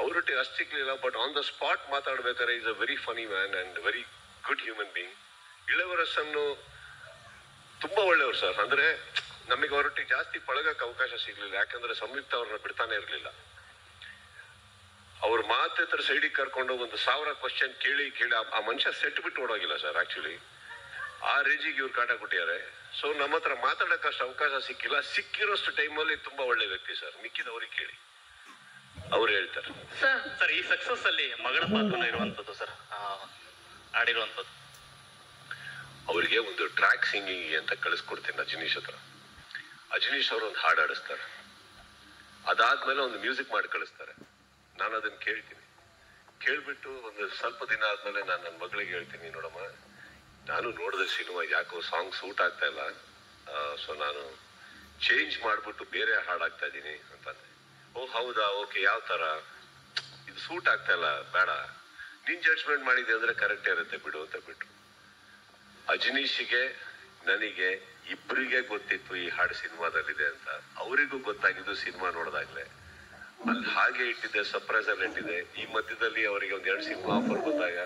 ಅವರೊಟ್ಟಿಗೆ ಅಷ್ಟು ಸಿಕ್ಲಿಲ್ಲ. ಬಟ್ ಆನ್ ದ ಸ್ಪಾಟ್ ಮಾತಾಡ್ಬೇಕಾದ್ರೆ is a very funny man and very good human being. ಇಳವರಸನ್ನು ತುಂಬಾ ಒಳ್ಳೆಯವರು ಸರ್. ಅಂದ್ರೆ ನಮಗೆ ಅವರೊಟ್ಟಿಗೆ ಜಾಸ್ತಿ ಪಳಗಕ್ಕೆ ಅವಕಾಶ ಸಿಗ್ಲಿಲ್ಲ, ಯಾಕಂದ್ರೆ ಸಂಯುಕ್ತ ಅವ್ರನ್ನ ಬಿಡ್ತಾನೆ ಇರಲಿಲ್ಲ. ಅವ್ರ ಮಾತ್ರ ಸೈಡಿಗೆ ಕರ್ಕೊಂಡು 1000 ಕ್ವಶನ್ ಕೇಳಿ ಆ ಮನುಷ್ಯ ಸೆಟ್ ಬಿಟ್ಟು ಓಡೋಗಿಲ್ಲ ಸರ್. ಆಕ್ಚುಲಿ ಆ ರೇಂಜಿಗೆ ಇವ್ರು ಕಾಟ ಕೊಟ್ಟಿದ್ದಾರೆ. ಸೊ ನಮ್ಮ ಹತ್ರ ಮಾತಾಡೋಕ್ಕಷ್ಟು ಅವಕಾಶ ಸಿಕ್ಕಿಲ್ಲ. ಸಿಕ್ಕಿರೋಷ್ಟು ಟೈಮಲ್ಲಿ ತುಂಬಾ ಒಳ್ಳೆ ವ್ಯಕ್ತಿ ಸರ್. ಮಿಕ್ಕಿದವ್ರಿಗೆ ಕೇಳಿ, ಅವ್ರು ಹೇಳ್ತಾರೆ. ಸರ್ ಈ ಸಕ್ಸಸ್ ಅಲ್ಲಿ ಮಗಳ ಪಾತ್ರನ ಇರುವಂತದ್ದು ಸರ್, ಆಡಿರುವಂತದ್ದು. ಅವರಿಗೆ ಒಂದು ಟ್ರ್ಯಾಕ್ ಸಿಂಗಿಂಗ್ ಅಂತ ಕಳಿಸ್ಕೊಡ್ತೀನಿ ಅಜನೀಶ್ ಹತ್ರ. ಅಜನೀಶ್ ಅವರು ಒಂದು ಹಾಡು ಆಡಿಸ್ತಾರೆ, ಅದಾದ್ಮೇಲೆ ಒಂದು ಮ್ಯೂಸಿಕ್ ಮಾಡಿ ಕಳಿಸ್ತಾರೆ. ನಾನು ಅದನ್ನ ಕೇಳ್ತೀನಿ. ಕೇಳ್ಬಿಟ್ಟು ಒಂದು ಸ್ವಲ್ಪ ದಿನ ಆದ್ಮೇಲೆ ನಾನು ನನ್ನ ಮಗಳಿಗೆ ಹೇಳ್ತೀನಿ, ನೋಡಮ್ಮ ನಾನು ನೋಡಿದ ಸಿನಿಮಾ ಯಾಕೋ ಸಾಂಗ್ ಸೂಟ್ ಆಗ್ತಾ ಇಲ್ಲ, ಸೊ ನಾನು ಚೇಂಜ್ ಮಾಡ್ಬಿಟ್ಟು ಬೇರೆ ಹಾಡಾಗ್ತಾ ಇದ್ದೀನಿ ಅಂತಂದೆ. ಓ ಹೌದಾ, ಓಕೆ, ಯಾವ ತರ ಇದು ಸೂಟ್ ಆಗ್ತಾ ಇಲ್ಲ, ಬೇಡ, ನೀನ್ ಜಡ್ಜ್ಮೆಂಟ್ ಮಾಡಿದೆ ಅಂದ್ರೆ ಕರೆಕ್ಟ್ ಇರುತ್ತೆ ಬಿಡು ಅಂತ ಬಿಟ್ರು. ಅಜನೀಶ್ಗೆ ನನಗೆ ಇಬ್ಬರಿಗೆ ಗೊತ್ತಿತ್ತು ಈ ಹಾಡು ಸಿನಿಮಾದಲ್ಲಿದೆ ಅಂತ. ಅವರಿಗೂ ಗೊತ್ತಾಗಿದ್ದು ಸಿನಿಮಾ ನೋಡಿದಾಗ್ಲೆ. ಅಲ್ಲಿ ಹಾಗೆ ಇಟ್ಟಿದ್ದೆ, ಸರ್ಪ್ರೈಸ್ ಅಲ್ಲಿ ಇಟ್ಟಿದ್ದೆ. ಈ ಮಧ್ಯದಲ್ಲಿ ಅವರಿಗೆ ಒಂದ್ 2 ಸಿನಿಮಾ ಆಫರ್ ಬಂದಾಗ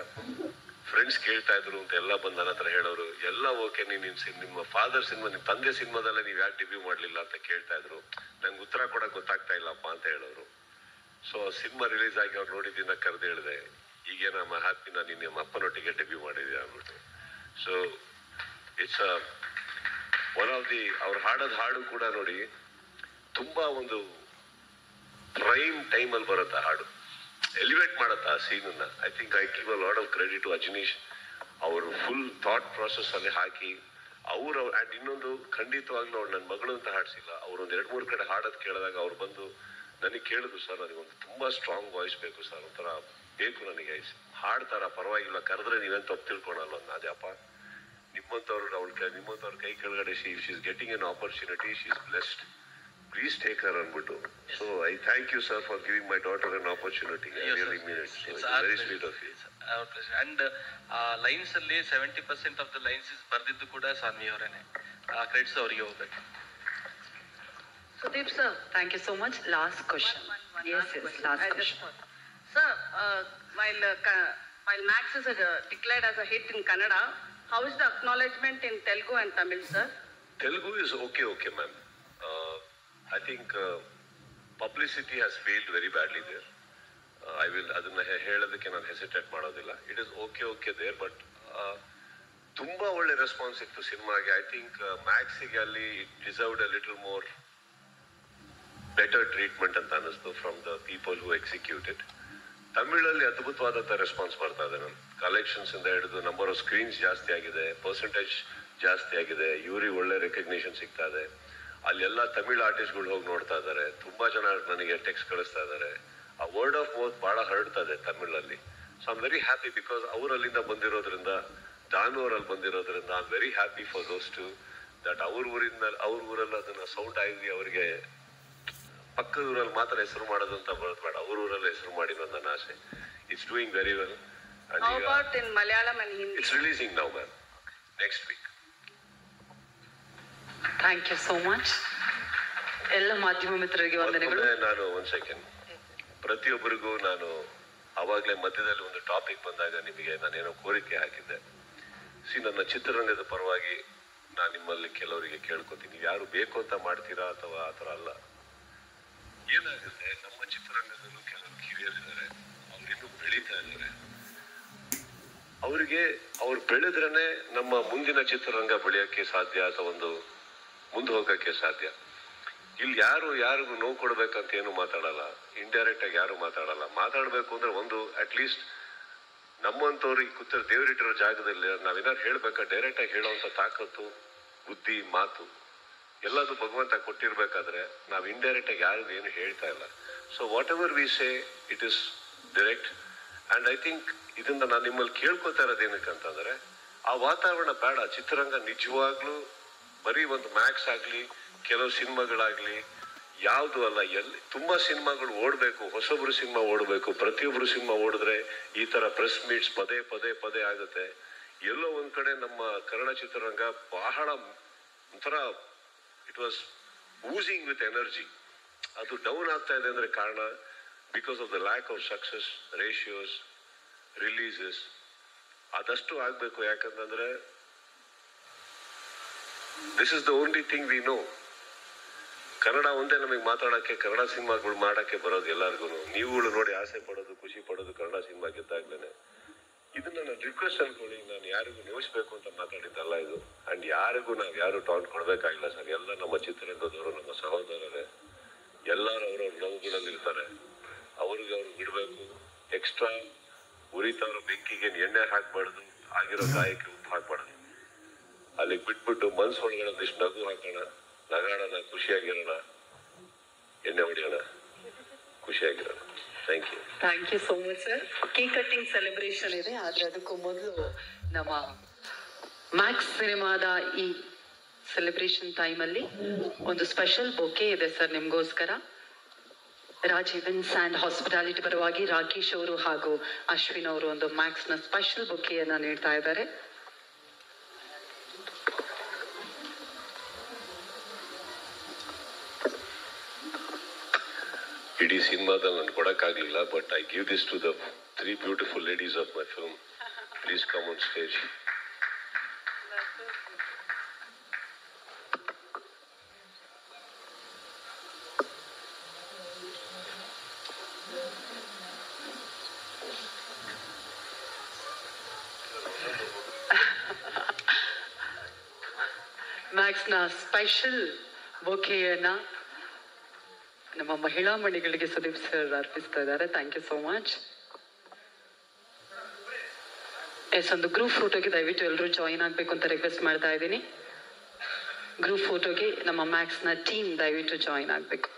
ಫ್ರೆಂಡ್ಸ್ ಕೇಳ್ತಾ ಇದ್ರು ಅಂತ ಎಲ್ಲ ಬಂದು ನನ್ನ ಹತ್ರ ಹೇಳೋರು. ಎಲ್ಲ ಓಕೆ, ನಿಮ್ಮ ಫಾದರ್ ಸಿನಿಮಾ, ನಿಮ್ಮ ತಂದೆ ಸಿನಿಮಾದಲ್ಲೇ ನೀವು ಯಾಕೆ ಡೆಬ್ಯೂ ಮಾಡ್ಲಿಲ್ಲ ಅಂತ ಕೇಳ್ತಾ ಇದ್ರು. ನಂಗೆ ಉತ್ತರ ಕೊಡಕ್ ಗೊತ್ತಾಗ್ತಾ ಇಲ್ಲಪ್ಪ ಅಂತ ಹೇಳೋರು. ಸೊ ಸಿನಿಮಾ ರಿಲೀಸ್ ಆಗಿ ಅವ್ರು ನೋಡಿದ್ದನ್ನ ಕರೆದು ಹೇಳಿದೆ, ಈಗೇನಮ್ಮ ಹ್ಯಾಪಿನ ನೀನು ನಿಮ್ಮ ಅಪ್ಪನೊಟ್ಟಿಗೆ ಡೆಬ್ಯೂ ಮಾಡಿದ್ಯಾ ಅಂದ್ಬಿಟ್ಟು. So it's one of the ಅವ್ರು ಹಾಡೋದ್ ಹಾಡು ಕೂಡ ನೋಡಿ ತುಂಬಾ ಒಂದು ಪ್ರೈಮ್ ಟೈಮಲ್ಲಿ ಬರುತ್ತೆ ಹಾಡು, ಎಲಿವೇಟ್ ಮಾಡುತ್ತೆ ಆ ಸೀನನ್ನ. I think I give a lot of credit to Ajaneesh. ಅವರು ಫುಲ್ ಥಾಟ್ ಪ್ರಾಸೆಸ್ ಅಲ್ಲಿ ಹಾಕಿ ಅವ್ರು ಅಂಡ್ ಇನ್ನೊಂದು ಖಂಡಿತವಾಗ್ಲೂ ಅವ್ರು ನನ್ನ ಮಗಳು ಅಂತ ಹಾಡ್ಸಿಲ್ಲ. ಅವ್ರು ಒಂದು 2-3 ಕಡೆ ಹಾಡೋದು ಕೇಳಿದಾಗ ಅವ್ರು ಬಂದು ನನಗೆ ಕೇಳಿದ್ರು, ಸರ್ ನನಗೊಂದು ತುಂಬಾ ಸ್ಟ್ರಾಂಗ್ ವಾಯ್ಸ್ ಬೇಕು ಸರ್, ಒಂಥರ ಬೇಕು ನನಗೆ, ಹಾಡ್ತಾರ ಪರವಾಗಿಲ್ಲ, ಕರೆದ್ರೆ ನೀವೇನು ತಪ್ಪು ತಿಳ್ಕೊಳಲ್ಲ. ಅದೇ ಅಪ್ಪ, ನಿಮ್ಮಂತವ್ರ ಕೈ ಕೆಳಗಡೆ she is getting an opportunity, she is blessed, please take her ಅಂದ್ಬಿಟ್ಟು. So I thank you sir for giving my daughter an opportunity. I really mean it. It's very sweet of you. And lines ಅಲ್ಲಿ 70% ಆಫ್ ದ ಲೈನ್ಸ್ ಬರ್ದಿದ್ದು ಕೂಡ ಸಾನ್ವಿ ಅವರೇನೆ. ಕ್ರೆಡಿಟ್ಸ್ ಅವರಿಗೆ ಹೋಗ್ಬೇಕು. Sudeep sir, thank you so much. Last question. Yes, last question. Sir, while Max is declared as a hit in Kannada, how is the acknowledgement in Telugu and Tamil, sir? Telugu is okay, ma'am. I think publicity has failed very badly there. I will ಅದನ್ನ ಹೇಳೋದಕ್ಕೆ ನಾನು ಹೆಸಿಟೇಟ್ ಮಾಡೋದಿಲ್ಲ. It is okay there, but ತುಂಬಾ ಒಳ್ಳೆ ರೆಸ್ಪಾನ್ಸ್ ಇತ್ತು ಸಿನಿಮಾಗೆ. ಐ ಥಿಂಕ್ ಮ್ಯಾಕ್ಸಿಗೆ ಅಲ್ಲಿ it deserved a little more better treatment ಅಂತ ಅನಿಸ್ತು from the people who executed. ತಮಿಳಲ್ಲಿ ಅದ್ಭುತವಾದಂಥ ರೆಸ್ಪಾನ್ಸ್ ಬರ್ತಾ ಇದೆ. ನಮ್ಮ ಕಲೆಕ್ಷನ್ಸ್ ಇಂದ ಹಿಡಿದು ನಂಬರ್ ಆಫ್ ಸ್ಕ್ರೀನ್ಸ್ ಜಾಸ್ತಿ ಆಗಿದೆ, ಪರ್ಸೆಂಟೇಜ್ ಜಾಸ್ತಿ ಆಗಿದೆ, ಇವ್ರಿಗೆ ಒಳ್ಳೆ ರೆಕಗ್ನಿಷನ್ ಸಿಗ್ತಾ ಇದೆ. ಅಲ್ಲೆಲ್ಲ ತಮಿಳ್ ಆರ್ಟಿಸ್ಟ್ಗಳು ಹೋಗಿ ನೋಡ್ತಾ ಇದ್ದಾರೆ. ತುಂಬಾ ಜನ ನನಗೆ ಟೆಕ್ಸ್ಟ್ ಕಳಿಸ್ತಾ ಇದ್ದಾರೆ. ಆ ವರ್ಡ್ ಆಫ್ ಮೌತ್ ಬಹಳ ಹರಡ್ತಾ ಇದೆ ತಮಿಳಲ್ಲಿ. So I am very happy because ಅವರಲ್ಲಿಂದ ಬಂದಿರೋದ್ರಿಂದ, ದಾನೂರಲ್ಲಿ ಬಂದಿರೋದ್ರಿಂದ I am very happy for those to that ಅವ್ರ ಊರಲ್ಲಿ ಅದನ್ನ ಸೌಂಡ್ ಆಗಿ ಅವರಿಗೆ ಪಕ್ಕದ ಊರಲ್ಲಿ ಮಾತ್ರ ಹೆಸರು ಮಾಡೋದು ಅಂತ ಬರೋದು ಬೇಡ, ಅವ್ರ ಊರಲ್ಲಿ ಹೆಸರು ಮಾಡಿ ನನ್ನ ಆಸೆ. It's doing very well. How about in Malayalam and Hindi? It's releasing now, ma'am. Next week. Thank you so much. ಎಲ್ಲ ಮಾಧ್ಯಮ ಮಿತ್ರರಿಗೆ ವಂದನೆಗಳು. ನಾನು ಒಂದು ಸೆಕೆಂಡ್, ಪ್ರತಿಯೊಬ್ಬರಿಗೂ ನಾನು ಅವಾಗಲೇ ಮಧ್ಯದಲ್ಲಿ ಒಂದು ಟಾಪಿಕ್ ಬಂದಾಗ ನಿಮಗೆ ನಾನೇನೋ ಕೋರಿಕೆ ಹಾಕಿದ್ದೆ. ನನ್ನ ಚಿತ್ರರಂಗದ ಪರವಾಗಿ ನಾನು ನಿಮ್ಮಲ್ಲಿ ಕೆಲವರಿಗೆ ಕೇಳ್ಕೊತೀನಿ, ಯಾರು ಬೇಕು ಅಂತ ಮಾಡ್ತೀರಾ ಅಥವಾ ಆ ಥರ ಅಲ್ಲ. ಏನಾಗುತ್ತೆ, ನಮ್ಮ ಚಿತ್ರರಂಗದಲ್ಲೂ ಕೆಲವರು ಕಿರಿಯರಿದ್ದಾರೆ, ಅವ್ರಿನ್ನೂ ಬೆಳೀತಾ ಇದ್ದಾರೆ. ಅವರಿಗೆ ಅವ್ರು ಬೆಳೆದ್ರೇನೆ ನಮ್ಮ ಮುಂದಿನ ಚಿತ್ರರಂಗ ಬೆಳೆಯೋಕ್ಕೆ ಸಾಧ್ಯ ಅಥವಾ ಒಂದು ಮುಂದೆ ಹೋಗೋಕ್ಕೆ ಸಾಧ್ಯ. ಇಲ್ಲಿ ಯಾರಿಗೂ ನೋವು ಕೊಡ್ಬೇಕಂತ ಏನು ಮಾತಾಡಲ್ಲ, ಇಂಡೈರೆಕ್ಟ್ ಆಗಿ ಯಾರು ಮಾತಾಡಲ್ಲ. ಮಾತಾಡ್ಬೇಕು ಅಂದ್ರೆ ಒಂದು ಅಟ್ಲೀಸ್ಟ್ ನಮ್ಮಂತವ್ರಿಗೆ ಕೂತರ ದೇವರಿಟ್ಟಿರೋ ಜಾಗದಲ್ಲಿ ನಾವೇನಾದ್ರು ಹೇಳ್ಬೇಕಾ, ಡೈರೆಕ್ಟ್ ಆಗಿ ಹೇಳೋವಂಥ ತಾಕತ್ತು, ಬುದ್ಧಿ, ಮಾತು ಎಲ್ಲದು ಭಗವಂತ ಕೊಟ್ಟಿರ್ಬೇಕಾದ್ರೆ ನಾವು ಇಂಡೈರೆಕ್ಟ್ ಆಗಿ ಯಾರಿಗೂ ಏನು ಹೇಳ್ತಾ ಇಲ್ಲ. So what ever we say it is direct. And I think ಇದನ್ನ ನಾನು ನಿಮ್ಮಲ್ಲಿ ಕೇಳ್ಕೊತಾ ಇರೋದು ಏನಕ್ಕಂತಂದ್ರೆ, ಆ ವಾತಾವರಣ ಬೇಡ. ಚಿತ್ರರಂಗ ನಿಜವಾಗ್ಲೂ ಬರೀ ಒಂದು ಮ್ಯಾಕ್ಸ್ ಆಗ್ಲಿ, ಕೆಲವು ಸಿನಿಮಾಗಳಾಗ್ಲಿ, ಯಾವುದು ಅಲ್ಲ, ಎಲ್ಲಿ ತುಂಬಾ ಸಿನಿಮಾಗಳು ಓಡಬೇಕು, ಹೊಸೊಬ್ರು ಸಿನಿಮಾ ಓಡಬೇಕು. ಪ್ರತಿಯೊಬ್ರು ಸಿನಿಮಾ ಓಡಿದ್ರೆ ಈ ತರ ಪ್ರೆಸ್ ಮೀಟ್ಸ್ ಪದೇ ಆಗುತ್ತೆ. ಎಲ್ಲೋ ಒಂದ್ ಕಡೆ ನಮ್ಮ ಕನ್ನಡ ಚಿತ್ರರಂಗ ಬಹಳ ಒಂಥರ ಇಟ್ ವಾಸ್ ಊಸಿಂಗ್ ವಿತ್ ಎನರ್ಜಿ. ಅದು ಡೌನ್ ಆಗ್ತಾ ಇದೆ ಅಂದ್ರೆ ಕಾರಣ because of the lack of success ratios, releases. ಅದಷ್ಟು ಆಗ್ಬೇಕು. ಯಾಕಂತಂದ್ರೆ this is the only thing we know. Kannada ಒಂದೇ ನಮಗೆ ಮಾತಾಡಕ್ಕೆ, ಕನ್ನಡ ಸಿನಿಮಾಗಳು ಮಾಡಕ್ಕೆ ಬರೋದು ಎಲ್ಲರಿಗೂ. ನೀವುಗಳು ನೋಡಿ ಆಸೆ ಪಡೋದು, ಖುಷಿ ಪಡೋದು ಕನ್ನಡ ಸಿನಿಮಾ ಗೆದ್ದಾಗ್ಲೇನೆ. ಇದನ್ನ ನಾನು ರಿಕ್ವೆಸ್ಟ್ ಅನ್ಕೊಳ್ಳಿ, ನಾನು ಯಾರಿಗೂ ನೋಯಿಸ್ಬೇಕು ಅಂತ ಮಾತಾಡಿದ್ದಲ್ಲ ಇದು. ಅಂಡ್ ಯಾರಿಗೂ ನಾವು ಯಾರು ಟೌನ್ ಕೊಡ್ಬೇಕಾಗಿಲ್ಲ ಸರ್. ಎಲ್ಲ ನಮ್ಮ ಚಿತ್ರರಂಗದವರು, ನಮ್ಮ ಸಹೋದರರೇ, ಎಲ್ಲರೂ ಅವ್ರವ್ರ ನೋವುಗಳಲ್ಲಿ ಇರ್ತಾರೆ. ಅವ್ರಿಗೆ ಅವ್ರು ಬಿಡಬೇಕು. ಎಕ್ಸ್ಟ್ರಾ ಉರಿತವ್ರ ಬೆಂಕಿಗೆ ಎಣ್ಣೆ ಹಾಕ್ಬಾರ್ದು, ಆಗಿರೋ ಗಾಯಕ್ಕೆ ಉಪ್ಪು ಹಾಕ್ಬಾರ್ದು. ಅಲ್ಲಿಗೆ ಬಿಟ್ಬಿಟ್ಟು ಮನ್ಸೊಳಗಡೆ ಒಂದಿಷ್ಟು ನಗು ಹಾಕೋಣ, ನಗಾಡೋಣ, ಖುಷಿಯಾಗಿರೋಣ, ಎಣ್ಣೆ ಹೊಡಿಯೋಣ, ಖುಷಿಯಾಗಿರೋಣ. Thank you so much sir. Cake cutting celebration ಇದೆ, ಆದ್ರೆ ಅದಕ್ಕೂ ಮೊದಲು ನಮ್ಮ ಮ್ಯಾಕ್ಸ್ ಸಿನಿಮಾದ ಈ ಸೆಲೆಬ್ರೇಷನ್ ಟೈಮಲ್ಲಿ ಒಂದು ಸ್ಪೆಷಲ್ ಬೊಕೆ ಇದೆ ಸರ್ ನಿಮ್ಗೋಸ್ಕರ. ರಾಜ್ ಇವೆಂಟ್ಸ್ ಆ್ಯಂಡ್ ಹಾಸ್ಪಿಟಾಲಿಟಿ ಪರವಾಗಿ ರಾಕೇಶ್ ಅವರು ಹಾಗೂ ಅಶ್ವಿನ್ ಅವರು ಒಂದು ಮ್ಯಾಕ್ಸ್ನ ಸ್ಪೆಷಲ್ ಬೊಕೆಯನ್ನ ನೀಡ್ತಾ ಇದ್ದಾರೆ. ಇಡೀ ಸಿನಿಮಾದಲ್ಲಿ ನಾನು ಕೊಡಕ್ಕಾಗ್ಲಿಲ್ಲ, but I give this to the 3 beautiful ladies of my film. Please come on stage. ಮ್ಯಾಕ್ಸ್ನ ಸ್ಪೆಷಲ್ ಬೊಕೆಯನ್ನ ನಮ್ಮ ಮಹಿಳಾ ಮಣಿಗಳಿಗೆ ಸುದೀಪ್ ಸರ್ ಅರ್ಪಿಸ್ತಾ ಇದ್ದಾರೆ. Thank you so much. ಒಂದು ಗ್ರೂಪ್ ಫೋಟೋಗೆ ದಯವಿಟ್ಟು ಎಲ್ಲರೂ ಜಾಯಿನ್ ಆಗಬೇಕು ಅಂತ ರಿಕ್ವೆಸ್ಟ್ ಮಾಡ್ತಾ ಇದ್ದೀನಿ. ಗ್ರೂಪ್ ಫೋಟೋಗೆ ನಮ್ಮ ಮ್ಯಾಕ್ಸ್ನ ಟೀಮ್ ದಯವಿಟ್ಟು ಜಾಯಿನ್ ಆಗಬೇಕು.